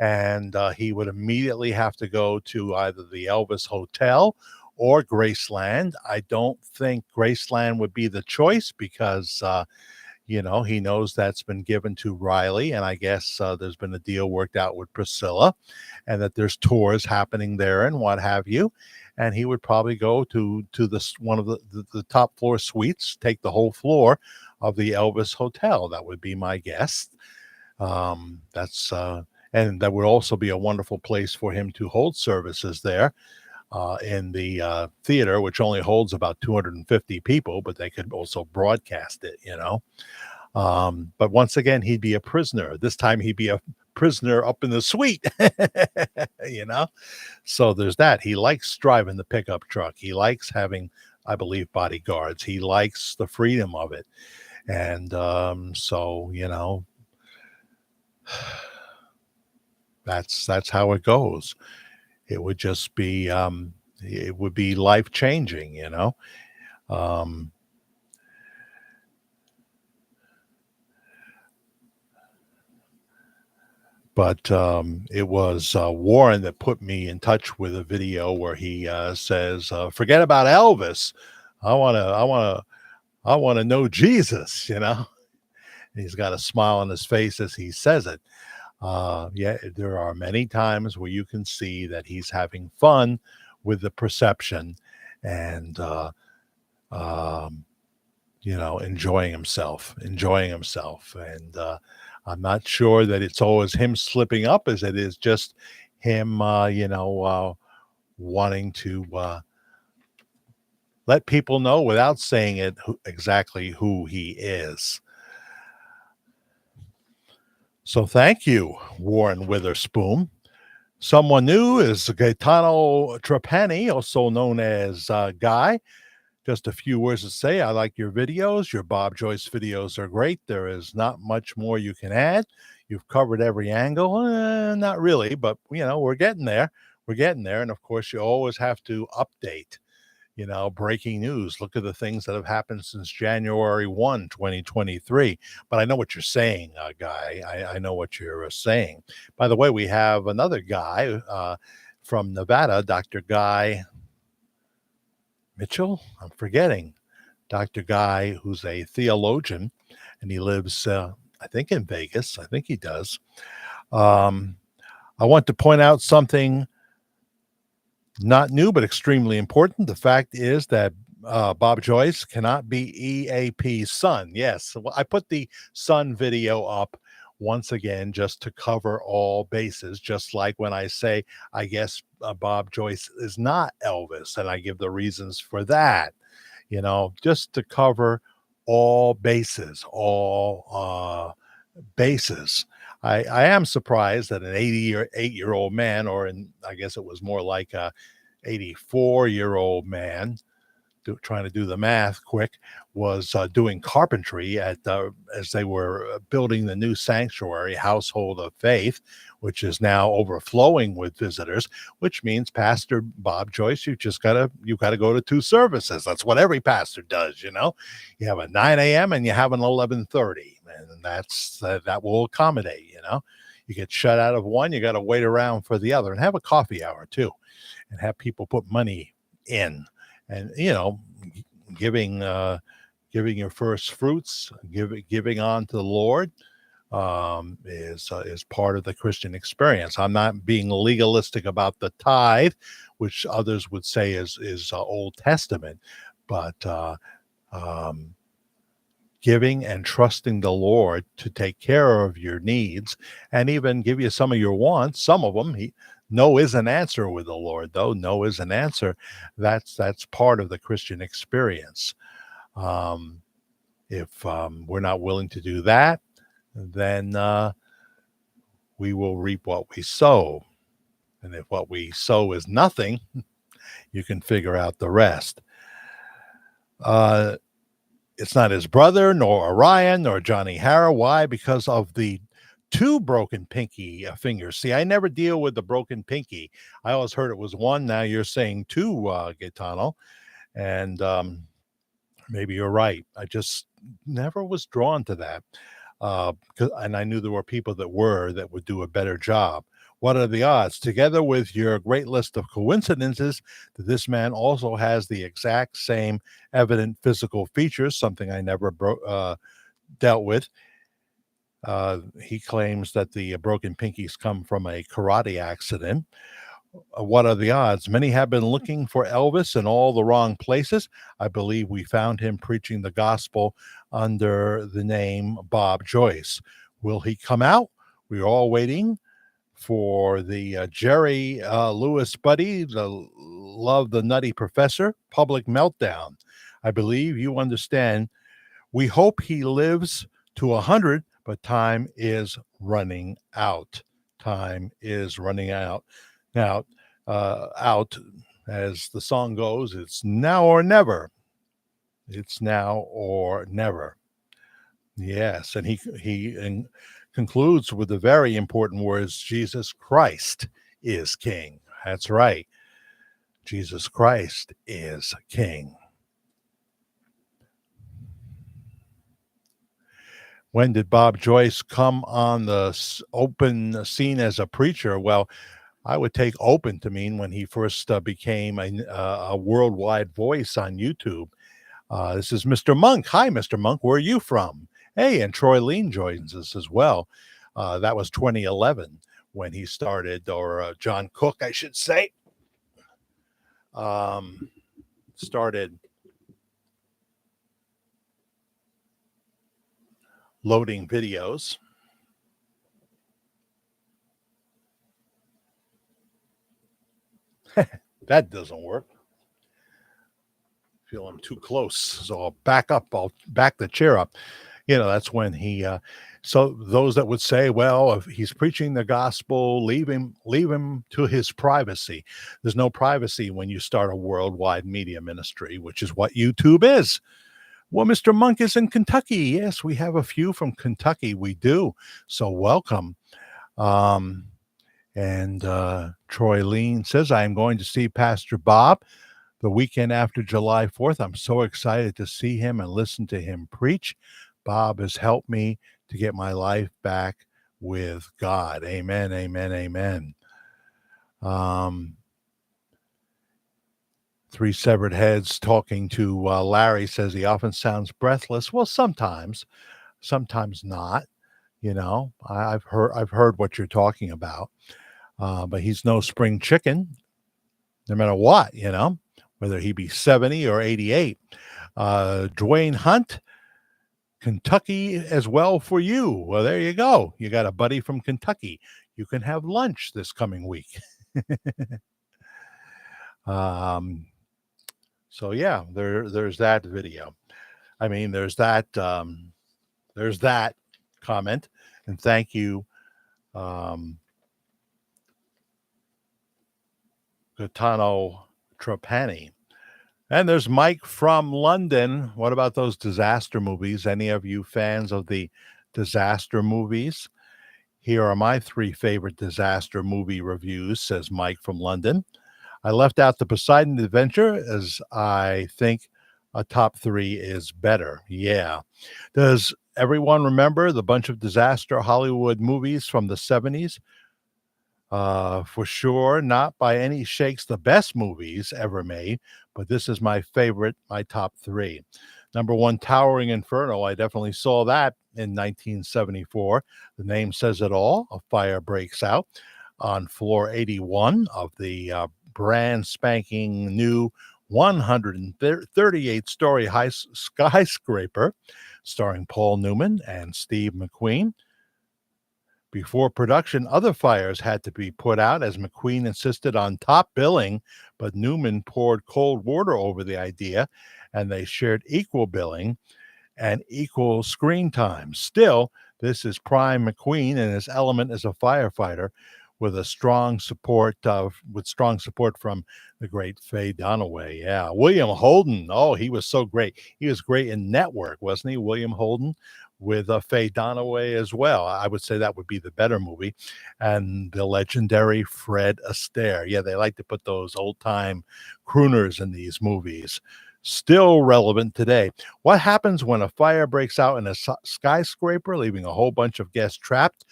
and he would immediately have to go to either the Elvis Hotel or Graceland. I don't think Graceland would be the choice because he knows that's been given to Riley, and I guess there's been a deal worked out with Priscilla, and that there's tours happening there and what have you. And he would probably go to this one of the top floor suites, take the whole floor of the Elvis Hotel. That would be my guess. That's and that would also be a wonderful place for him to hold services there in the theater, which only holds about 250 people, but they could also broadcast it. But once again, he'd be a prisoner. This time he'd be a prisoner up in the suite, you know? So there's that. He likes driving the pickup truck. He likes having, I believe, bodyguards. He likes the freedom of it. And so, that's how it goes. It would just be it would be life changing. Um, but it was Warren that put me in touch with a video where he says, "Forget about Elvis. I want to know Jesus." And he's got a smile on his face as he says it. Yeah, there are many times where you can see that he's having fun with the perception and um, enjoying himself. And I'm not sure that it's always him slipping up as it is just him, wanting to let people know without saying it exactly who he is. So thank you, Warren Witherspoon. Someone new is Gaetano Trapani, also known as Guy. Just a few words to say. I like your videos. Your Bob Joyce videos are great. There is not much more you can add. You've covered every angle. Not really, but we're getting there. We're getting there. And of course, you always have to update. Breaking news. Look at the things that have happened since January 1, 2023. But I know what you're saying, Guy. I know what you're saying. By the way, we have another guy from Nevada, Dr. Guy Mitchell. I'm forgetting. Dr. Guy, who's a theologian, and he lives, I think, in Vegas. I think he does. I want to point out something not new, but extremely important. The fact is that Bob Joyce cannot be EAP's son. Yes, I put the son video up once again just to cover all bases, just like when I say, I guess Bob Joyce is not Elvis, and I give the reasons for that, just to cover all bases, all bases. I am surprised that an 88-year-old man, or I guess it was more like a 84-year-old man, trying to do the math quick, was doing carpentry as they were building the new sanctuary, Household of Faith, which is now overflowing with visitors. Which means, Pastor Bob Joyce, you got to go to two services. That's what every pastor does. You have a 9 a.m. and you have an 11:30, and that will accommodate. You get shut out of one, you got to wait around for the other, and have a coffee hour too, and have people put money in. And giving your first fruits, giving on to the Lord, is part of the Christian experience. I'm not being legalistic about the tithe, which others would say is Old Testament, but giving and trusting the Lord to take care of your needs and even give you some of your wants. Some of them, no is an answer with the Lord, though. No is an answer. That's part of the Christian experience. If we're not willing to do that, then we will reap what we sow. And if what we sow is nothing, you can figure out the rest. It's not his brother, nor Orion, nor Johnny Harrow. Why? Because of the two broken pinky fingers. See, I never deal with the broken pinky. I always heard it was one. Now you're saying two, Gaetano. And maybe you're right. I just never was drawn to that. And I knew there were people that would do a better job. What are the odds? Together with your great list of coincidences, that this man also has the exact same evident physical features, something I never dealt with. He claims that the broken pinkies come from a karate accident. What are the odds? Many have been looking for Elvis in all the wrong places. I believe we found him preaching the gospel under the name Bob Joyce. Will he come out? We're all waiting for the Jerry Lewis Buddy, the Love the Nutty Professor, public meltdown. I believe you understand. We hope he lives to 100, but time is running out. Time is running out. Now, out, as the song goes, it's now or never. It's now or never. Yes, and he concludes with the very important words, Jesus Christ is King. That's right. Jesus Christ is King. When did Bob Joyce come on the open scene as a preacher? Well, I would take open to mean when he first became a worldwide voice on YouTube. This is Mr. Monk. Hi, Mr. Monk. Where are you from? Hey, and Troy Lean joins us as well. That was 2011 when he started, or John Cook, I should say, started loading videos. That doesn't work. Feel I'm too close, so I'll back up. I'll back the chair up. That's when he. So those that would say, well, if he's preaching the gospel, leave him to his privacy. There's no privacy when you start a worldwide media ministry, which is what YouTube is. Well, Mr. Monk is in Kentucky. Yes, we have a few from Kentucky. We do. So welcome. And Troy Lean says, I am going to see Pastor Bob the weekend after July 4th. I'm so excited to see him and listen to him preach. Bob has helped me to get my life back with God. Amen, amen, amen. Three Severed Heads talking to Larry says he often sounds breathless. Well, sometimes not. I've heard what you're talking about. But he's no spring chicken, no matter what, whether he be 70 or 88. Dwayne Hunt, Kentucky as well for you. Well, there you go. You got a buddy from Kentucky. You can have lunch this coming week. So yeah, there's that video. I mean, there's that comment, and thank you, Gaetano Trapani. And there's Mike from London. What about those disaster movies? Any of you fans of the disaster movies? Here are my three favorite disaster movie reviews, says Mike from London. I left out the Poseidon Adventure as I think a top three is better. Yeah. Does everyone remember the bunch of disaster Hollywood movies from the 70s? For sure, not by any shakes the best movies ever made, but this is my favorite, my top three. Number one, Towering Inferno. I definitely saw that in 1974. The name says it all. A fire breaks out on floor 81 of the brand spanking new 138-story skyscraper, starring Paul Newman and Steve McQueen. Before production, other fires had to be put out as McQueen insisted on top billing, but Newman poured cold water over the idea, and they shared equal billing and equal screen time. Still, this is prime McQueen in his element as a firefighter, with a strong support from the great Faye Dunaway. Yeah, William Holden. Oh, he was so great. He was great in Network, wasn't he? William Holden with Faye Dunaway as well. I would say that would be the better movie. And the legendary Fred Astaire. Yeah, they like to put those old time crooners in these movies. Still relevant today. What happens when a fire breaks out in a skyscraper, leaving a whole bunch of guests trapped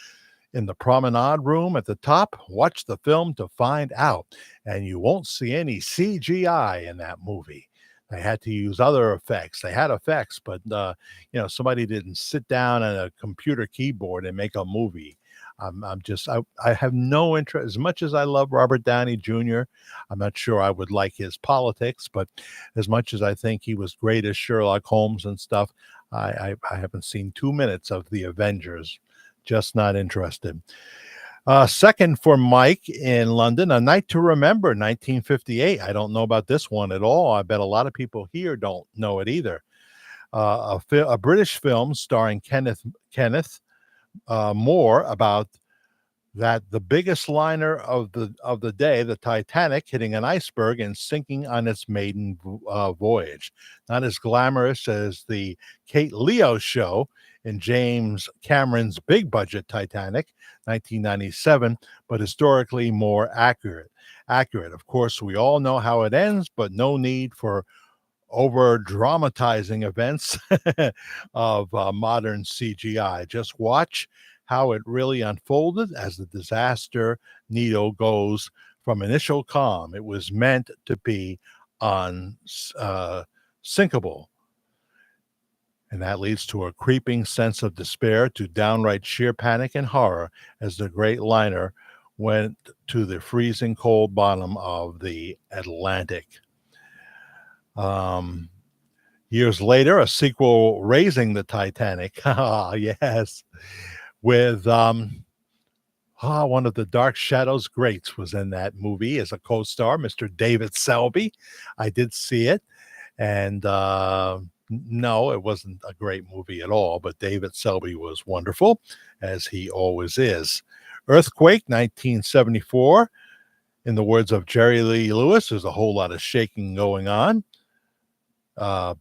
in the promenade room at the top? Watch the film to find out. And you won't see any CGI in that movie. They had to use other effects. They had effects, but somebody didn't sit down at a computer keyboard and make a movie. I have no interest. As much as I love Robert Downey Jr., I'm not sure I would like his politics, but as much as I think he was great as Sherlock Holmes and stuff, I haven't seen 2 minutes of The Avengers. Just not interested. Second for Mike in London, A Night to Remember, 1958. I don't know about this one at all. I bet a lot of people here don't know it either. A British film starring Kenneth Moore about the biggest liner of the day, the Titanic, hitting an iceberg and sinking on its maiden voyage. Not as glamorous as the Kate Leo show in James Cameron's big budget Titanic, 1997, but historically more accurate. Of course, we all know how it ends, but no need for over dramatizing events of modern CGI. Just watch how it really unfolded as the disaster needle goes from initial calm. It was meant to be unsinkable. And that leads to a creeping sense of despair, to downright sheer panic and horror as the great liner went to the freezing cold bottom of the Atlantic. Years later, a sequel, Raising the Titanic. Yes. With one of the Dark Shadows greats was in that movie as a co-star, Mr. David Selby. I did see it. And no, it wasn't a great movie at all, but David Selby was wonderful, as he always is. Earthquake, 1974. In the words of Jerry Lee Lewis, there's a whole lot of shaking going on.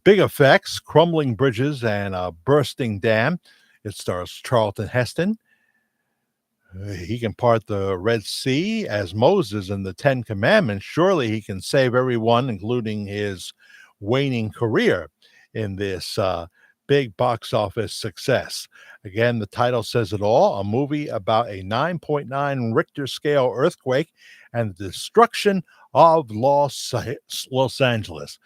Big effects, crumbling bridges, and a bursting dam. It stars Charlton Heston. He can part the Red Sea as Moses in the Ten Commandments. Surely he can save everyone, including his waning career in this big box office success. Again, the title says it all, a movie about a 9.9 Richter scale earthquake and the destruction of Los Angeles.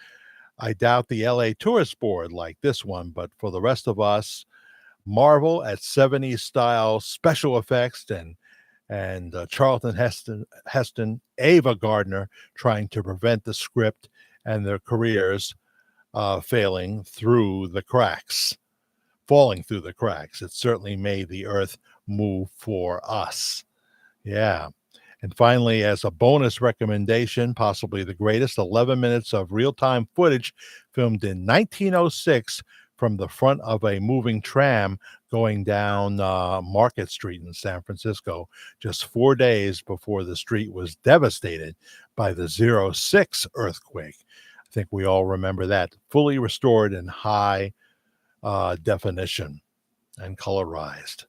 I doubt the LA Tourist Board like this one, but for the rest of us, marvel at 70s style special effects and Charlton Heston, Ava Gardner trying to prevent the script and their careers falling through the cracks. It certainly made the earth move for us. Yeah. And finally, as a bonus recommendation, possibly the greatest, 11 minutes of real-time footage filmed in 1906 from the front of a moving tram going down Market Street in San Francisco, just 4 days before the street was devastated by the 06 earthquake. I think we all remember that. Fully restored in high definition and colorized.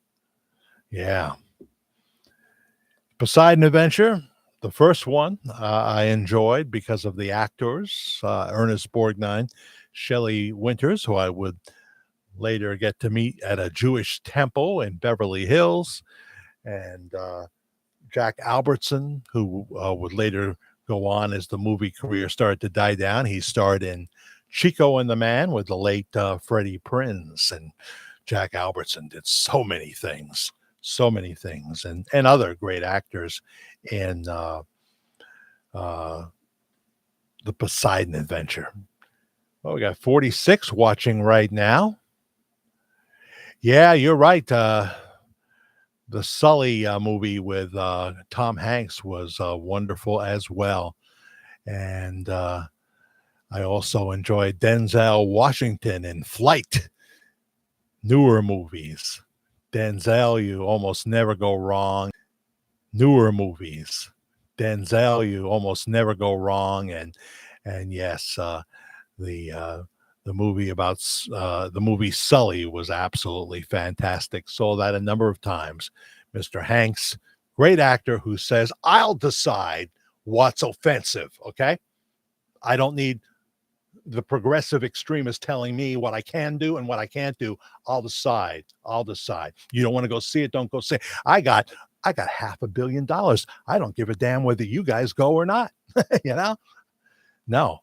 Yeah. Poseidon Adventure, the first one, I enjoyed because of the actors, Ernest Borgnine, Shelley Winters, who I would later get to meet at a Jewish temple in Beverly Hills, and Jack Albertson, who would later go on as the movie career started to die down. He starred in Chico and the Man with the late Freddie Prinze, and Jack Albertson did so many things, and other great actors in the Poseidon Adventure. Well, we got 46 watching right now. Yeah, you're right. The Sully movie with Tom Hanks was wonderful as well. And I also enjoyed Denzel Washington in Flight. Newer movies. Denzel, you almost never go wrong. newer movies. Denzel, you almost never go wrong, and yes, the uh, the movie about the movie Sully was absolutely fantastic. Saw that a number of times. Mr. Hanks, great actor who says, "I'll decide what's offensive." Okay, I don't need the progressive extremist telling me what I can do and what I can't do. I'll decide. I'll decide. You don't want to go see it, don't go see it. I got $500 million. I don't give a damn whether you guys go or not. you know? No.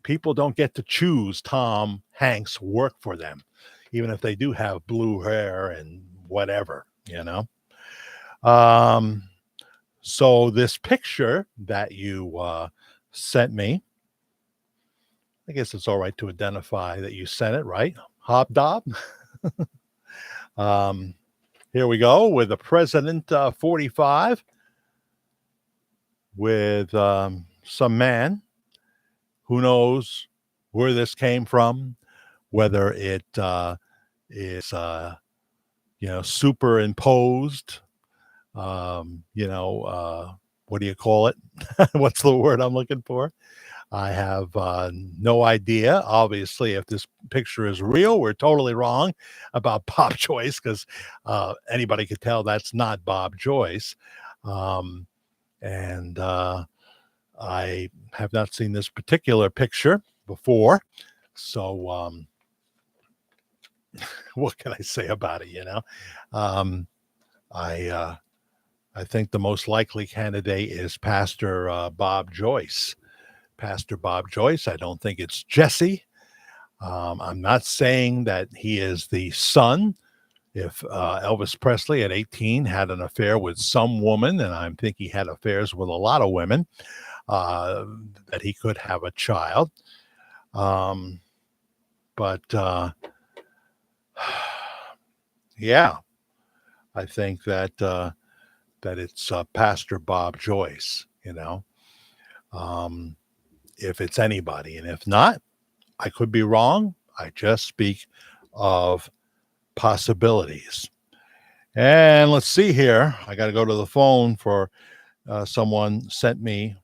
People don't get to choose Tom Hanks work for them, even if they do have blue hair and whatever. Um, so this picture that you sent me, I guess it's all right to identify that you sent it, right? Hobdob. Um, Here we go with the President 45 with some man who knows where this came from, whether it is, superimposed, what do you call it? What's the word I'm looking for? I have no idea. Obviously, if this picture is real, we're totally wrong about Bob Joyce because anybody could tell that's not Bob Joyce. Um, and I have not seen this particular picture before. So, what can I say about it? Um, I I think the most likely candidate is Pastor Bob Joyce. Pastor Bob Joyce. I don't think it's Jesse. I'm not saying that he is the son. If Elvis Presley at 18 had an affair with some woman, and I think he had affairs with a lot of women, uh, that he could have a child. Um, but yeah, I think that it's Pastor Bob Joyce. Um, if it's anybody, and if not, I could be wrong. I just speak of possibilities. And let's see here. I got to go to the phone for someone sent me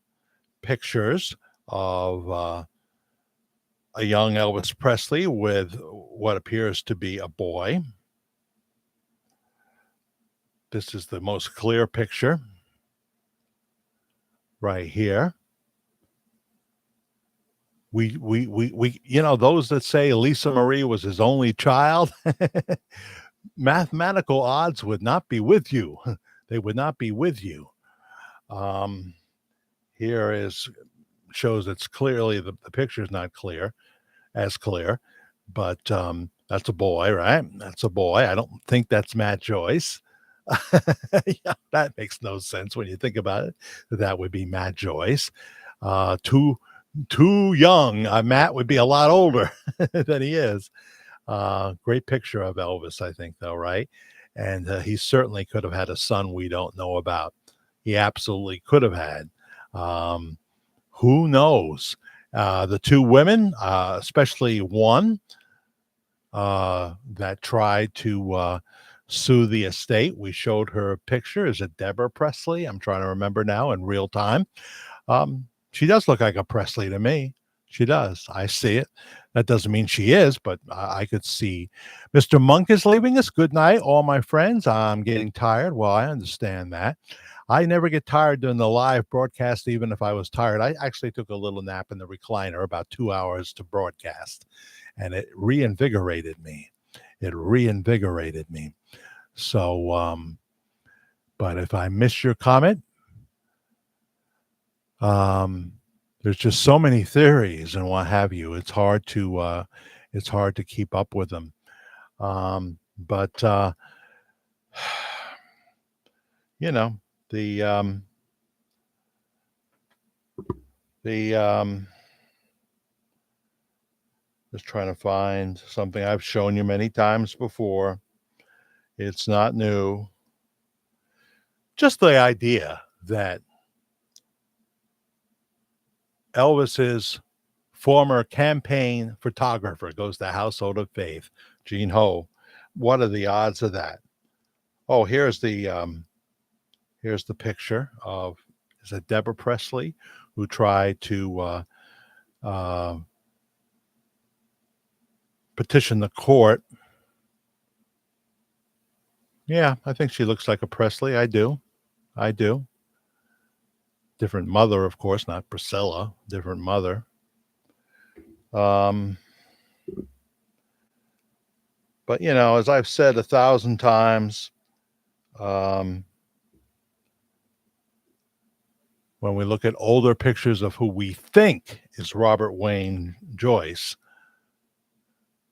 pictures of a young Elvis Presley with what appears to be a boy. This is the most clear picture right here. We those that say Lisa Marie was his only child, mathematical odds would not be with you. They would not be with you. Um, Here is shows it's clearly the picture is not as clear, but that's a boy, right? That's a boy. I don't think that's Matt Joyce. Yeah, that makes no sense when you think about it. That would be Matt Joyce. Too young. Matt would be a lot older than he is. Great picture of Elvis, I think, though, right? And he certainly could have had a son we don't know about. He absolutely could have had. Um, who knows? The two women, especially one that tried to sue the estate. We showed her a picture. Is it Deborah Presley? I'm trying to remember now in real time. She does look like a Presley to me. She does. I see it. That doesn't mean she is, but I could see. Mr. Monk is leaving us. Good night, all my friends. I'm getting tired. Well, I understand that. I never get tired during the live broadcast, even if I was tired. I actually took a little nap in the recliner, about 2 hours to broadcast, and it reinvigorated me. It reinvigorated me. So, but if I miss your comment, there's just so many theories and what have you. It's hard to keep up with them. But you know, the the just trying to find something I've shown you many times before. It's not new. Just the idea that Elvis's former campaign photographer goes to Household of Faith, Gene Ho. What are the odds of that? Oh, Here's the picture of, is it Deborah Presley, who tried to uh, petition the court. Yeah, I think she looks like a Presley. I do. I do. Different mother, of course, not Priscilla. Different mother. Um, but, as I've said 1,000 times, um, when we look at older pictures of who we think is Robert Wayne Joyce,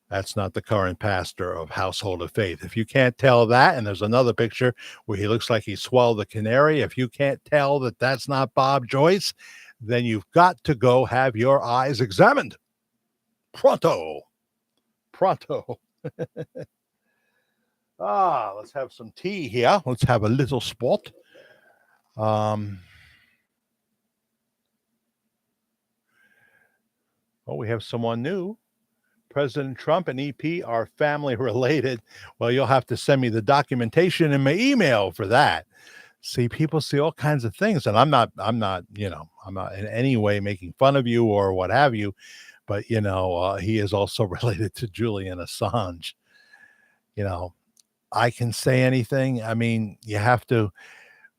that's not the current pastor of Household of Faith. If you can't tell that, and there's another picture where he looks like he swallowed the canary, if you can't tell that that's not Bob Joyce, then you've got to go have your eyes examined. Pronto. Pronto. Let's have some tea here. Let's have a little spot. We have someone new. President Trump and EP are family related. Well, you'll have to send me the documentation in my email for that. See, people see all kinds of things, and I'm not in any way making fun of you or what have you, but he is also related to Julian Assange. I can say anything. I mean, you have to.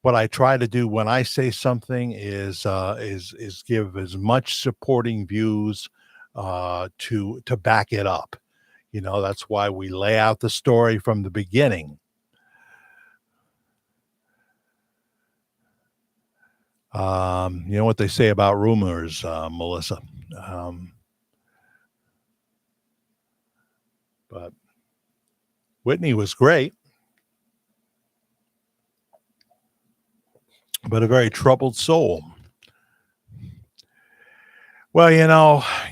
What I try to do when I say something is give as much supporting views to back it up. That's why we lay out the story from the beginning. You know what they say about rumors, Melissa. But Whitney was great, but a very troubled soul. Well,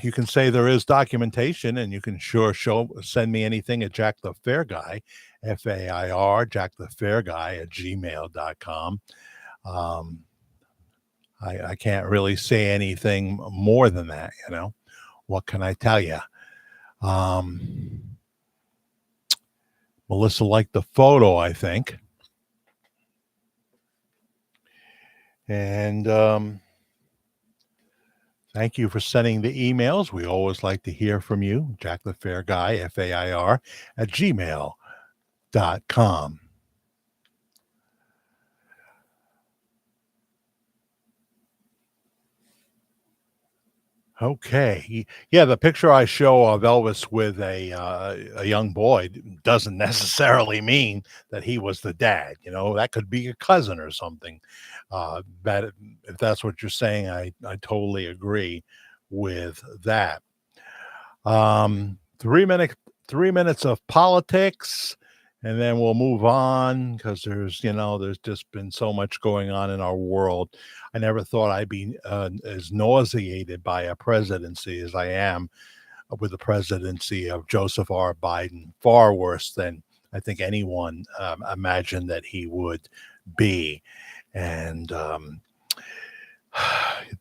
you can say there is documentation, and you can send me anything at Jack the Fair Guy, FAIR, Jack the Fair Guy at gmail.com. I can't really say anything more than that, What can I tell you? Melissa liked the photo, I think. And thank you for sending the emails. We always like to hear from you. Jack the Fair Guy, FAIR, at gmail.com. Okay. Yeah, the picture I show of Elvis with a young boy doesn't necessarily mean that he was the dad. That could be a cousin or something. That if that's what you're saying, I totally agree with that. 3 minutes of politics, and then we'll move on because there's just been so much going on in our world. I never thought I'd be as nauseated by a presidency as I am with the presidency of Joseph R. Biden. Far worse than I think anyone imagined that he would be. And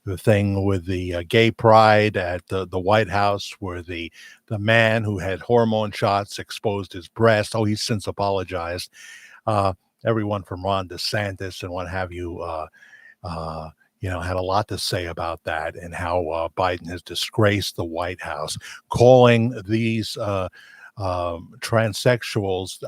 the thing with the gay pride at the White House, where the man who had hormone shots exposed his breast. Oh, he's since apologized. Everyone from Ron DeSantis and what have you, had a lot to say about that and how Biden has disgraced the White House, calling these transsexuals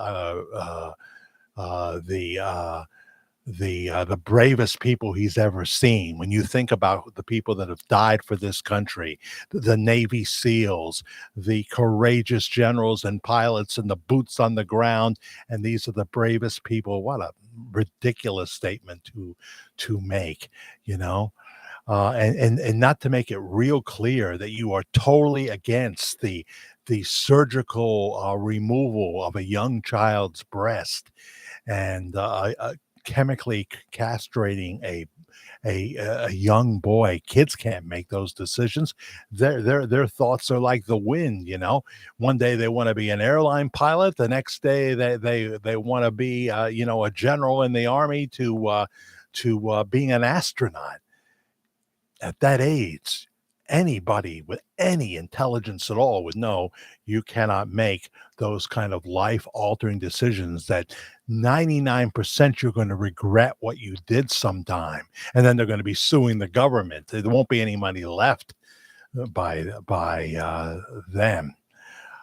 the bravest people he's ever seen. When you think about the people that have died for this country, the Navy SEALs, the courageous generals and pilots and the boots on the ground, and these are the bravest people. What a ridiculous statement to make, and not to make it real clear that you are totally against the surgical removal of a young child's breast and chemically castrating a young boy. Kids can't make those decisions. Their thoughts are like the wind. One day they want to be an airline pilot, the next day they want to be a general in the army to being an astronaut. At that age, anybody with any intelligence at all would know you cannot make those kind of life altering decisions that 99% you're going to regret what you did sometime. And then they're going to be suing the government. There won't be any money left by them.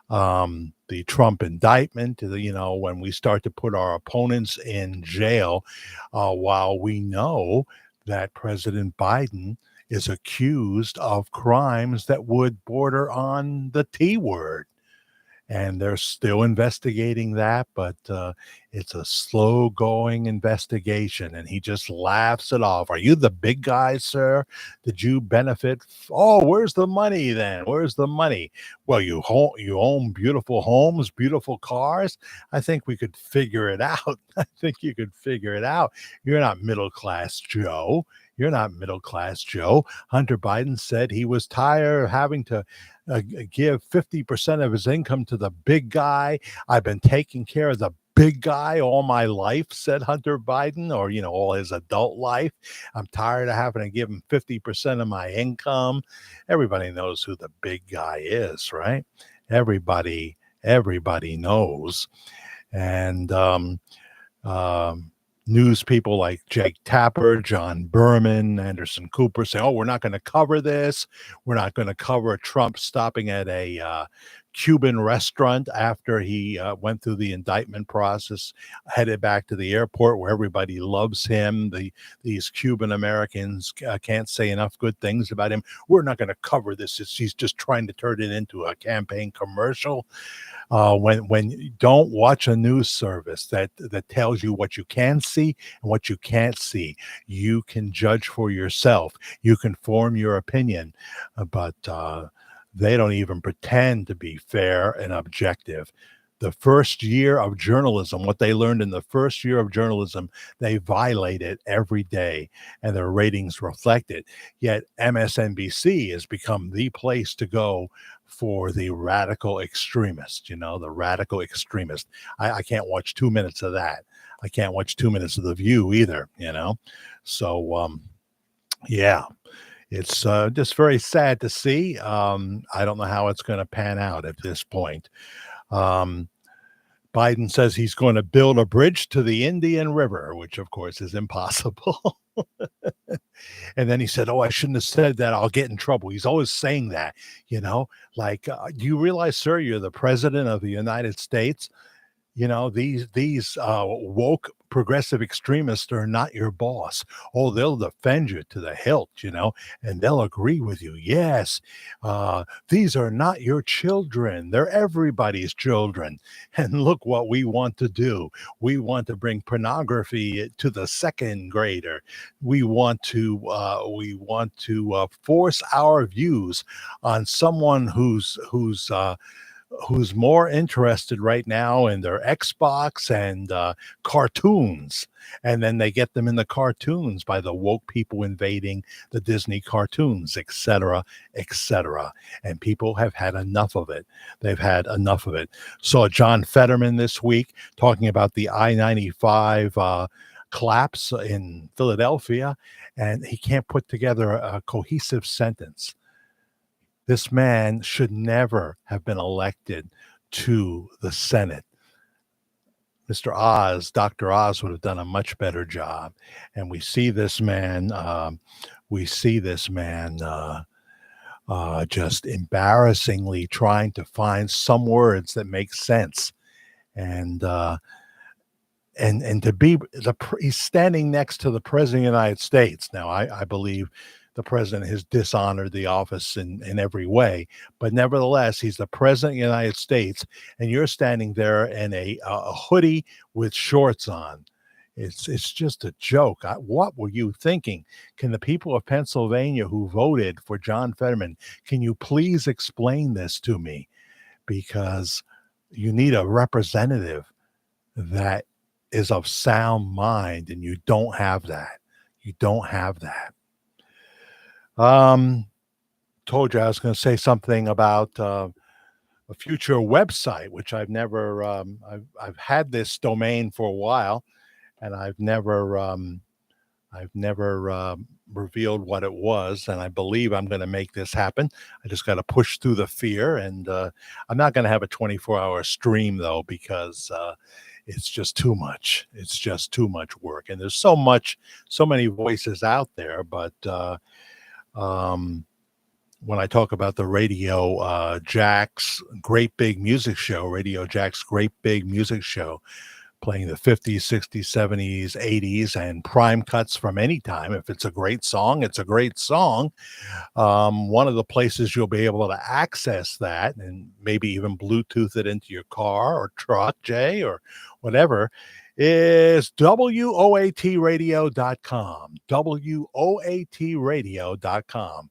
The Trump indictment, when we start to put our opponents in jail, while we know that President Biden is accused of crimes that would border on the T word. And they're still investigating that, but it's a slow going investigation. And he just laughs it off. Are you the big guy, sir? Did you benefit? Oh, where's the money then? Where's the money? Well, you own beautiful homes, beautiful cars. I think we could figure it out. I think you could figure it out. You're not middle class Joe. You're not middle class Joe. Hunter Biden said he was tired of having to give 50% of his income to the big guy. I've been taking care of the big guy all my life, said Hunter Biden, or, all his adult life. I'm tired of having to give him 50% of my income. Everybody knows who the big guy is, right? Everybody knows. And, news people like Jake Tapper, John Berman, Anderson Cooper say, oh, we're not going to cover this. We're not going to cover Trump stopping at a Cuban restaurant after he went through the indictment process, headed back to the airport where everybody loves him. These Cuban Americans can't say enough good things about him. We're not going to cover this. He's just trying to turn it into a campaign commercial. When you don't watch a news service that tells you what you can see and what you can't see, you can judge for yourself. You can form your opinion, but they don't even pretend to be fair and objective. The first year of journalism, what they learned in the first year of journalism, they violate it every day, and their ratings reflect it. Yet MSNBC has become the place to go for the radical extremist, the radical extremist. I can't watch 2 minutes of that. I can't watch 2 minutes of The View either, So, yeah, it's just very sad to see. I don't know how it's going to pan out at this point. Um, Biden says he's going to build a bridge to the Indian River, which of course is impossible. And then he said, oh, I shouldn't have said that. I'll get in trouble. He's always saying that, like, do you realize, sir, you're the president of the United States? These woke progressive extremists are not your boss. Oh, they'll defend you to the hilt, and they'll agree with you. Yes, these are not your children. They're everybody's children. And look what we want to do. We want to bring pornography to the second grader. We want to force our views on someone who's more interested right now in their Xbox and cartoons. And then they get them in the cartoons by the woke people invading the Disney cartoons, et cetera, et cetera. And people have had enough of it. They've had enough of it. Saw John Fetterman this week talking about the I-95 collapse in Philadelphia, and he can't put together a cohesive sentence. This man should never have been elected to the Senate. Dr. Oz would have done a much better job. And we see this man, just embarrassingly trying to find some words that make sense. And to be he's standing next to the president of the United States. Now, I believe the president has dishonored the office in every way, but nevertheless, he's the president of the United States, and you're standing there in a hoodie with shorts on. It's just a joke. What were you thinking? Can the people of Pennsylvania who voted for John Fetterman, can you please explain this to me? Because you need a representative that is of sound mind, and you don't have that. You don't have that. Told you I was going to say something about a future website, which I've never. I've had this domain for a while, and I've never I've never revealed what it was, and I believe I'm going to make this happen. I just got to push through the fear, and I'm not going to have a 24-hour stream though, because it's just too much. It's just too much work, and there's so many voices out there. But um, when I talk about the Radio Jack's Great Big Music Show, playing the 50s, 60s, 70s, 80s, and prime cuts from any time. If it's a great song, it's a great song. One of the places you'll be able to access that and maybe even Bluetooth it into your car or truck, Jay, or whatever, is WOATradio.com. WOATradio.com.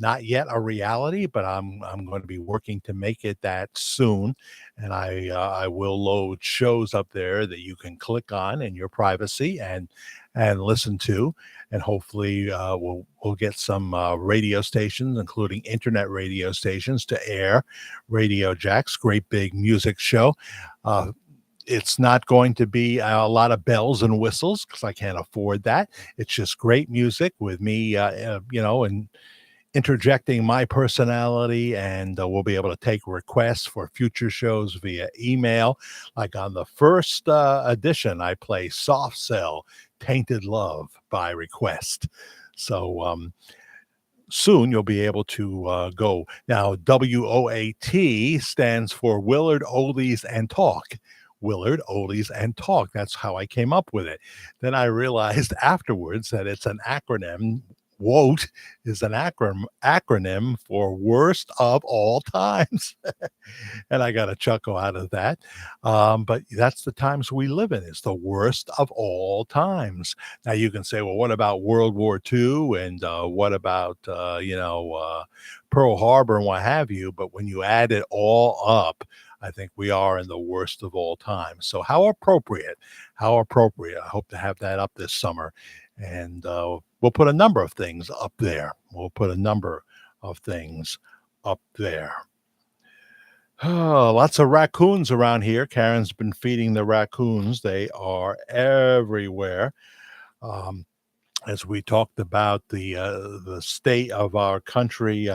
Not yet a reality, but I'm going to be working to make it that soon, and I will load shows up there that you can click on in your privacy and listen to, and hopefully we'll get some radio stations, including internet radio stations, to air Radio Jack's Great Big Music Show. It's not going to be a lot of bells and whistles because I can't afford that. It's just great music with me, and interjecting my personality, and we'll be able to take requests for future shows via email. Like on the first edition, I play Soft Cell, Tainted Love by request. So soon you'll be able to go. Now, WOAT stands for Willard Oldies and Talk. Willard Oldies and Talk. That's how I came up with it. Then I realized afterwards that it's an acronym. WOAT is an acronym for Worst of All Times. And I got a chuckle out of that. But that's the times we live in. It's the worst of all times. Now you can say, well, what about World War II? And what about, Pearl Harbor and what have you? But when you add it all up, I think we are in the worst of all time. So how appropriate. I hope to have that up this summer. And we'll put a number of things up there. Oh, lots of raccoons around here. Karen's been feeding the raccoons. They are everywhere. Um, as we talked about the state of our country,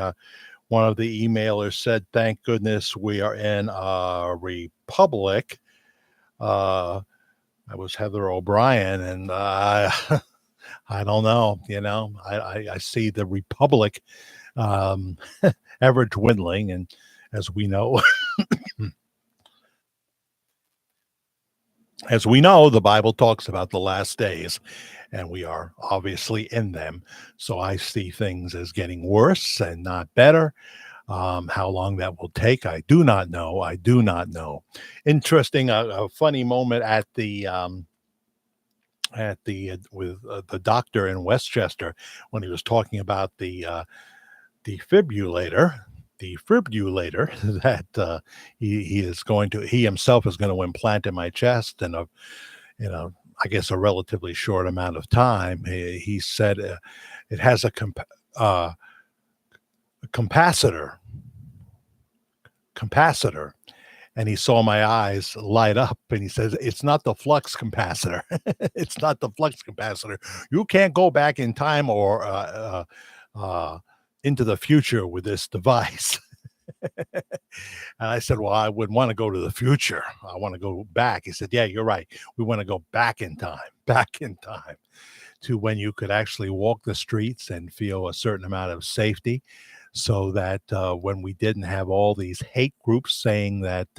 one of the emailers said, "Thank goodness we are in a republic." That was Heather O'Brien, and I don't know. I see the republic um, ever dwindling, and as we know, the Bible talks about the last days, and we are obviously in them. So I see things as getting worse and not better. How long that will take, I do not know. Interesting, a funny moment with the doctor in Westchester when he was talking about the defibrillator. That he himself is going to implant in my chest in a I guess a relatively short amount of time. He said it has a capacitor, and he saw my eyes light up, and he says, "It's not the flux capacitor. It's not the flux capacitor. You can't go back in time or into the future with this device." And I said, "Well, I would want to go to the future. I want to go back." He said, "Yeah, you're right. We want to go back in time, to when you could actually walk the streets and feel a certain amount of safety, so that when we didn't have all these hate groups saying that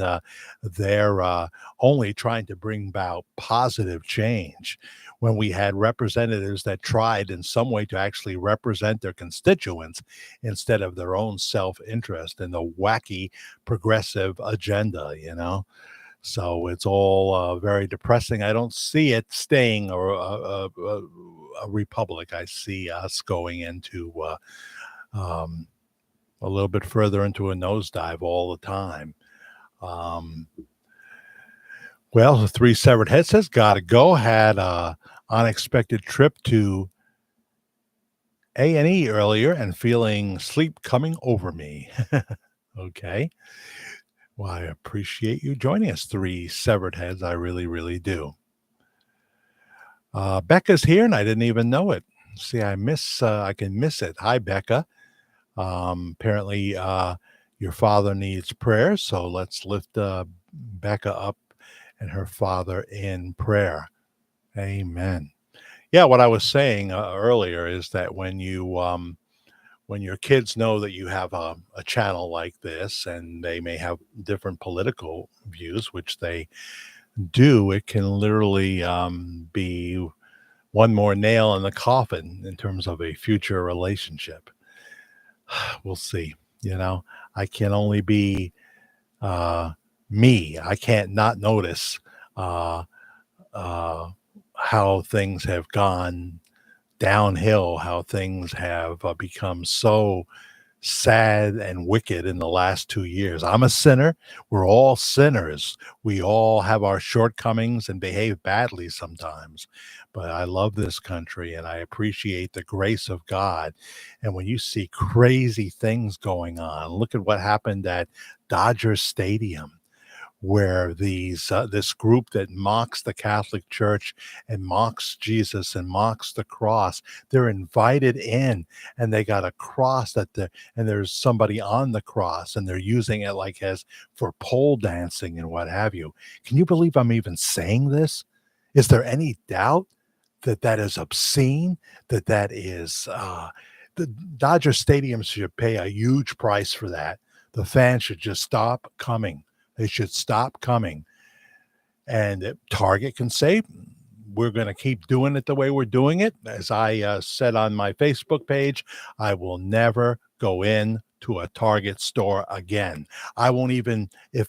they're only trying to bring about positive change, when we had representatives that tried in some way to actually represent their constituents instead of their own self-interest and the wacky progressive agenda. So it's all very depressing. I don't see it staying a republic. I see us going into um, a little bit further into a nosedive all the time. Um, well, the Three Severed Heads says, "Gotta go. Had a unexpected trip to A&E earlier and feeling sleep coming over me." Okay. Well, I appreciate you joining us, Three Severed Heads. I really, really do. Becca's here, and I didn't even know it. See, I can miss it. Hi, Becca. Apparently, your father needs prayer, so let's lift Becca up and her father in prayer. Amen. Yeah, what I was saying earlier is that when your kids know that you have a channel like this and they may have different political views, which they do, it can literally be one more nail in the coffin in terms of a future relationship. We'll see. You know, I can only be uh, me. I can't not notice uh, uh, how things have gone downhill, how things have become so sad and wicked in the last 2 years. I'm a sinner. We're all sinners. We all have our shortcomings and behave badly sometimes. But I love this country and I appreciate the grace of God. And when you see crazy things going on, look at what happened at Dodger Stadium, where this group that mocks the Catholic Church and mocks Jesus and mocks the cross, they're invited in, and they got a cross and there's somebody on the cross, and they're using it like as for pole dancing and what have you. Can you believe I'm even saying this? Is there any doubt that that is obscene? That is the Dodger Stadium should pay a huge price for that. The fans should just stop coming. They should stop coming. And Target can say, we're going to keep doing it the way we're doing it. As I said on my Facebook page, I will never go in to a Target store again. I won't even, if,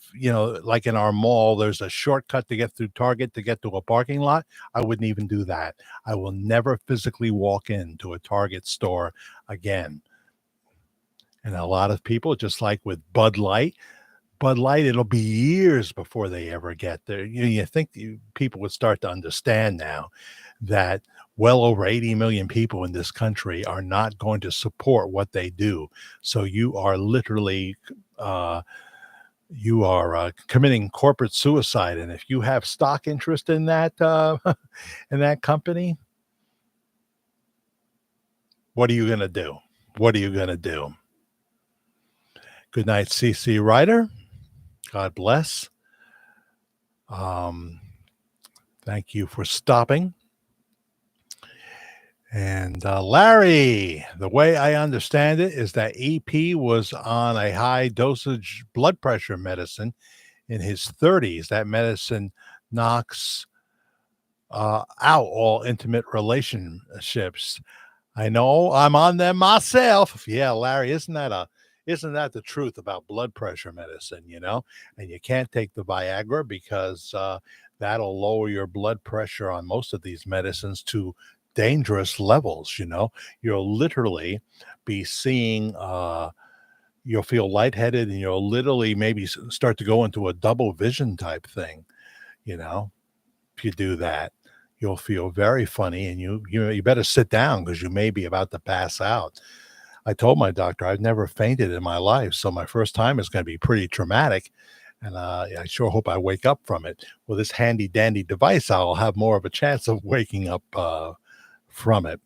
like in our mall, there's a shortcut to get through Target to get to a parking lot. I wouldn't even do that. I will never physically walk into a Target store again. And a lot of people, just like with Bud Light, it'll be years before they ever get there. You think people would start to understand now that well over 80 million people in this country are not going to support what they do. So you are literally committing corporate suicide. And if you have stock interest in that in that company, what are you going to do? What are you going to do? Good night, CC Ryder. God bless. Um, Thank you for stopping. And Larry, the way I understand it is that EP was on a high dosage blood pressure medicine in his 30s. That medicine knocks out all intimate relationships. I know I'm on them myself. Yeah, Larry, isn't that the truth about blood pressure medicine, And you can't take the Viagra because that'll lower your blood pressure on most of these medicines to dangerous levels. You'll literally be seeing you'll feel lightheaded and you'll literally maybe start to go into a double vision type thing, you know if you do that. You'll feel very funny, and you better sit down because you may be about to pass out. I told my doctor I've never fainted in my life, so my first time is going to be pretty traumatic, and I sure hope I wake up from it. With this handy dandy device, I'll have more of a chance of waking up from it.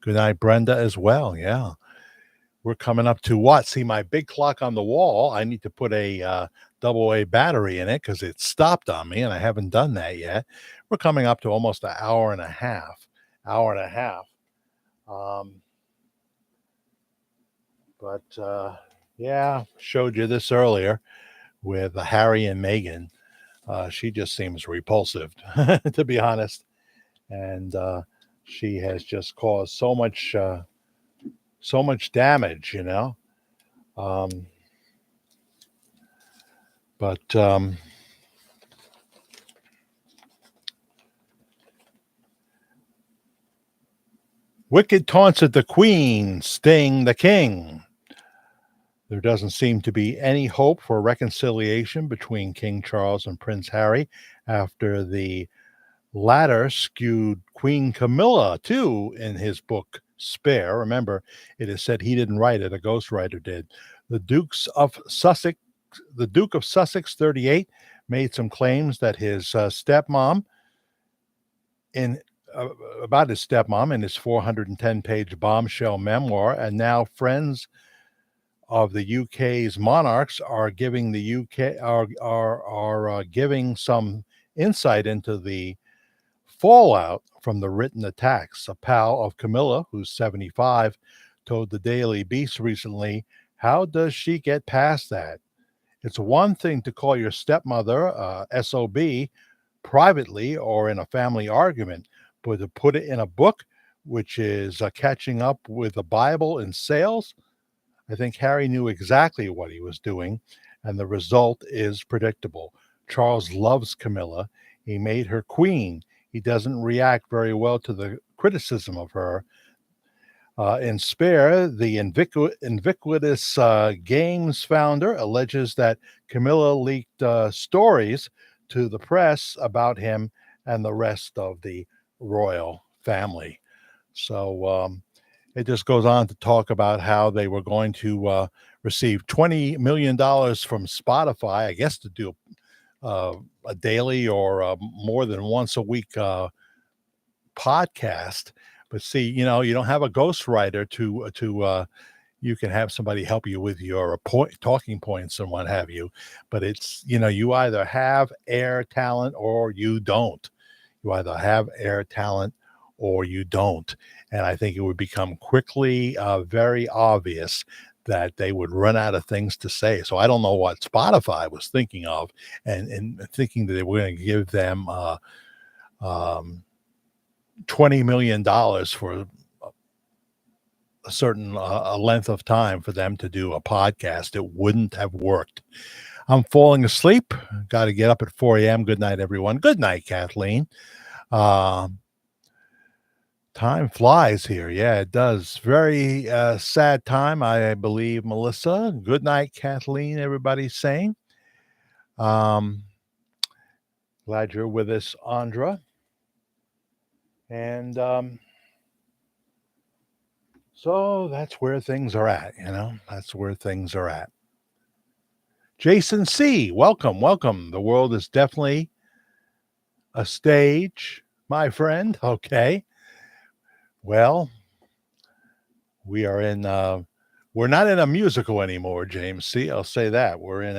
Good night, Brenda, as well. Yeah. We're coming up to what? See, my big clock on the wall, I need to put a double A battery in it because it stopped on me, and I haven't done that yet. We're coming up to almost an hour and a half. Hour and a half. But yeah, showed you this earlier with Harry and Meghan. She just seems repulsive, to be honest. And she has just caused so much damage. Um, but wicked taunts at the Queen, sting the King. There doesn't seem to be any hope for reconciliation between King Charles and Prince Harry after the latter skewed Queen Camilla too in his book Spare. Remember, it is said he didn't write it, a ghostwriter did. The Duke of Sussex, 38, made some claims that his stepmom in uh, about his stepmom in his 410-page bombshell memoir, and now friends of the UK's monarchs are giving the UK are giving some insight into the fallout from the written attacks. A pal of Camilla, who's 75, told the Daily Beast recently, "How does she get past that? It's one thing to call your stepmother SOB privately or in a family argument, but to put it in a book, which is catching up with the Bible in sales." I think Harry knew exactly what he was doing, and the result is predictable. Charles loves Camilla. He made her queen. He doesn't react very well to the criticism of her. In Spare, the Invictus Games founder alleges that Camilla leaked stories to the press about him and the rest of the royal family. So it just goes on to talk about how they were going to receive $20 million from Spotify, I guess, to do a daily or more than once a week podcast. But see, you don't have a ghostwriter to you can have somebody help you with your talking points and what have you. But it's, you either have air talent or you don't. You either have air talent or you don't. And I think it would become quickly very obvious that they would run out of things to say. So I don't know what Spotify was thinking of, and thinking that they were going to give them um, $20 million for a certain a length of time for them to do a podcast. It wouldn't have worked. I'm falling asleep. Got to get up at 4 a.m. Good night, everyone. Good night, Kathleen. Uh, Time flies here. Yeah, it does. Very sad time, I believe, Melissa. Good night, Kathleen, everybody's saying. Um, Glad you're with us, Andra. And so that's where things are at, That's where things are at. Jason C., welcome, welcome. The world is definitely a stage, my friend. Okay. Well, we are in we're not in a musical anymore, James C. I'll say that. We're in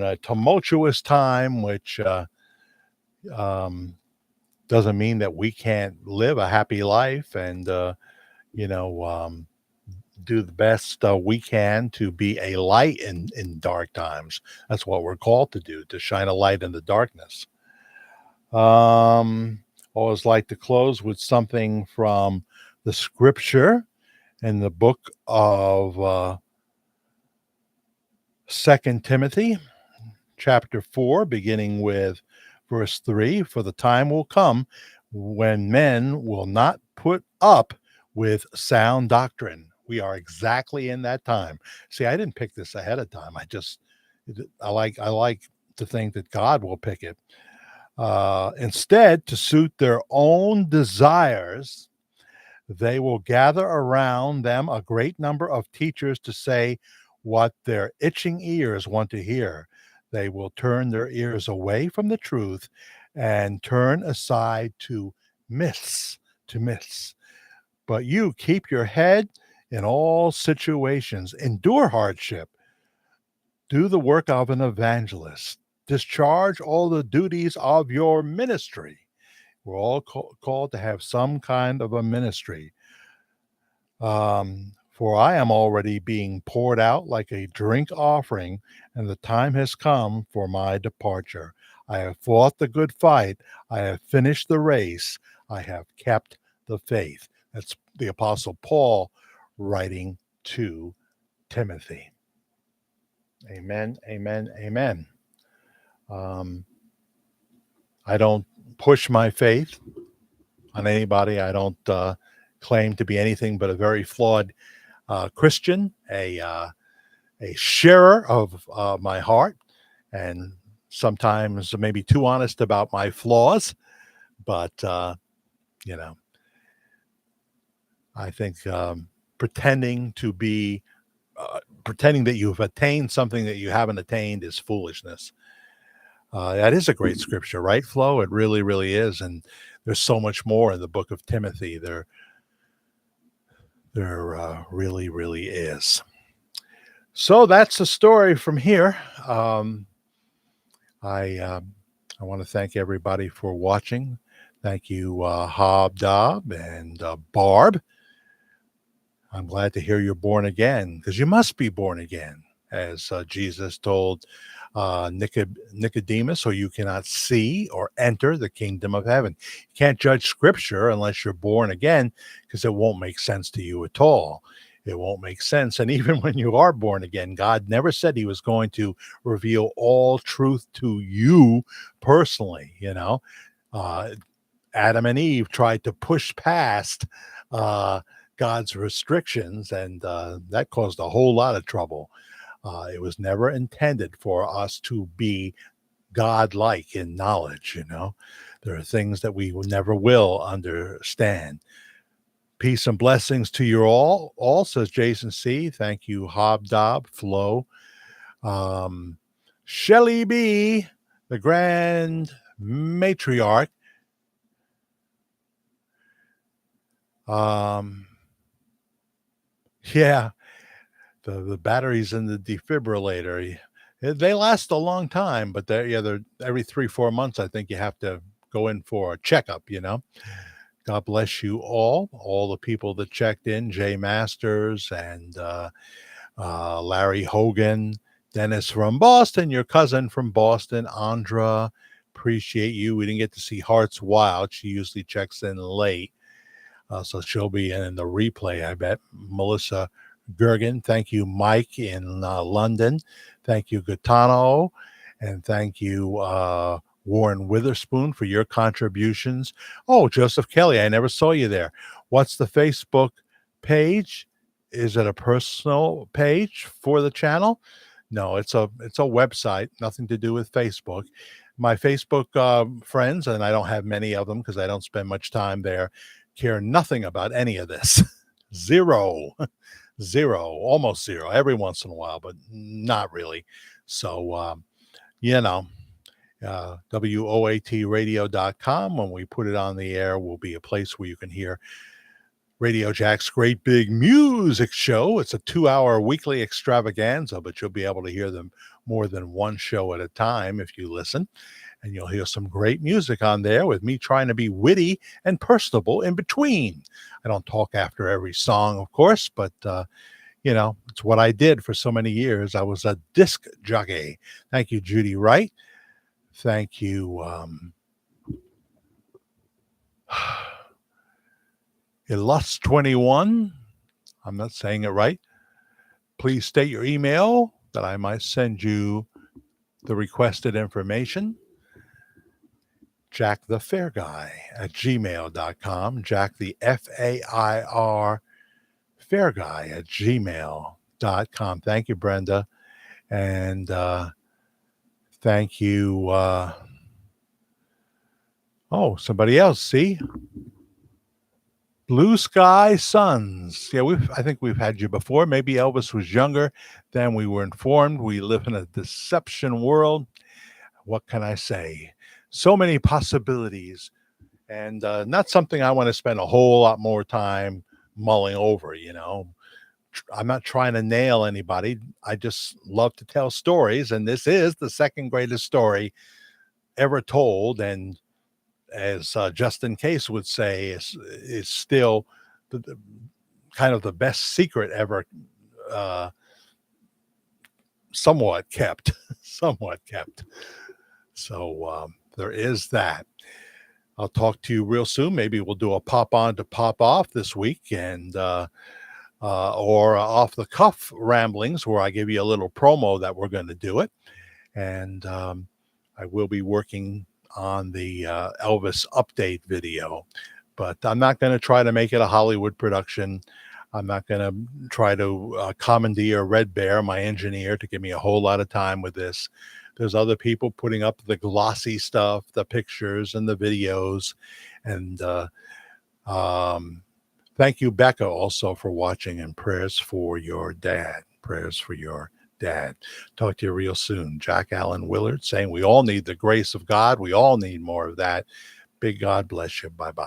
a tumultuous time, which um, doesn't mean that we can't live a happy life and you know um, do the best we can to be a light in dark times. That's what we're called to do, to shine a light in the darkness. Always like to close with something from the scripture in the book of 2 Timothy, chapter 4, beginning with verse 3. For the time will come when men will not put up with sound doctrine. We are exactly in that time. See, I didn't pick this ahead of time. I like to think that God will pick it. Instead, to suit their own desires, they will gather around them a great number of teachers to say what their itching ears want to hear. They will turn their ears away from the truth and turn aside to myths. But you keep your head in all situations, endure hardship, do the work of an evangelist, discharge all the duties of your ministry. We're all called to have some kind of a ministry. For I am already being poured out like a drink offering, and the time has come for my departure. I have fought the good fight. I have finished the race. I have kept the faith. That's the Apostle Paul writing to Timothy. Amen, amen, amen. Um, I don't push my faith on anybody. I don't claim to be anything but a very flawed Christian, a sharer of my heart, and sometimes maybe too honest about my flaws. But you know, I think pretending to be pretending that you've attained something that you haven't attained is foolishness. That is a great scripture, right, Flo? It really, really is. And there's so much more in the book of Timothy. There really, really is. So that's the story from here. I I want to thank everybody for watching. Thank you, Hobdob and Barb. I'm glad to hear you're born again because you must be born again, as Jesus told Nicodemus, or you cannot see or enter the kingdom of heaven. You can't judge scripture unless you're born again because it won't make sense to you at all. It won't make sense. And even when you are born again, God never said he was going to reveal all truth to you personally, you know. Uh, Adam and Eve tried to push past uh, God's restrictions, and that caused a whole lot of trouble. It was never intended for us to be God-like in knowledge, you know. There are things that we never will understand. Peace and blessings to you all, says Jason C. Thank you, Hobdob, Flo, um, Shelly B., the grand matriarch. Um, yeah, the batteries in the defibrillator. They last a long time, but they're every 3-4 months. I think you have to go in for a checkup. You know. God bless you all the people that checked in, Jay Masters and Larry Hogan, Dennis from Boston, your cousin from Boston, Andra. Appreciate you. We didn't get to see Hearts Wild. She usually checks in late. So she'll be in the replay, I bet. Melissa Gergen. Thank you, Mike in London. Thank you, Gaetano. And thank you, Warren Witherspoon, for your contributions. Oh, Joseph Kelly, I never saw you there. What's the Facebook page? Is it a personal page for the channel? No, it's a website, nothing to do with Facebook. My Facebook friends, and I don't have many of them because I don't spend much time there, care nothing about any of this. Zero, zero, almost zero every once in a while, but not really. So, you know, WOATradio.com, when we put it on the air, will be a place where you can hear Radio Jack's Great Big Music Show. It's a 2-hour weekly extravaganza, but you'll be able to hear them more than one show at a time if you listen. And you'll hear some great music on there with me trying to be witty and personable in between. I don't talk after every song, of course, but, you know, it's what I did for so many years. I was a disc jockey. Thank you, Judy Wright. Thank you, Illust21. I'm not saying it right. Please state your email that I might send you the requested information. Jack the Fair Guy at gmail.com. Jack the FAIR Fair Guy at gmail.com. Thank you, Brenda. And thank you. Somebody else. See? Blue Sky Suns. Yeah, I think we've had you before. Maybe Elvis was younger than we were informed. We live in a deception world. What can I say? So many possibilities, and not something I want to spend a whole lot more time mulling over, you know. I'm not trying to nail anybody. I just love to tell stories, and this is the second greatest story ever told, and as Justin Case would say, is still the kind of the best secret ever somewhat kept. Somewhat kept. So there is that. I'll talk to you real soon. Maybe we'll do a pop on to pop off this week, and or off the cuff ramblings where I give you a little promo that we're going to do it. And I will be working on the Elvis update video, but I'm not going to try to make it a Hollywood production. I'm not going to try to commandeer Red Bear, my engineer, to give me a whole lot of time with this. There's other people putting up the glossy stuff, the pictures and the videos. And thank you, Becca, also for watching, and prayers for your dad. Prayers for your dad. Talk to you real soon. Jack Allen Willard saying we all need the grace of God. We all need more of that. Big God bless you. Bye bye.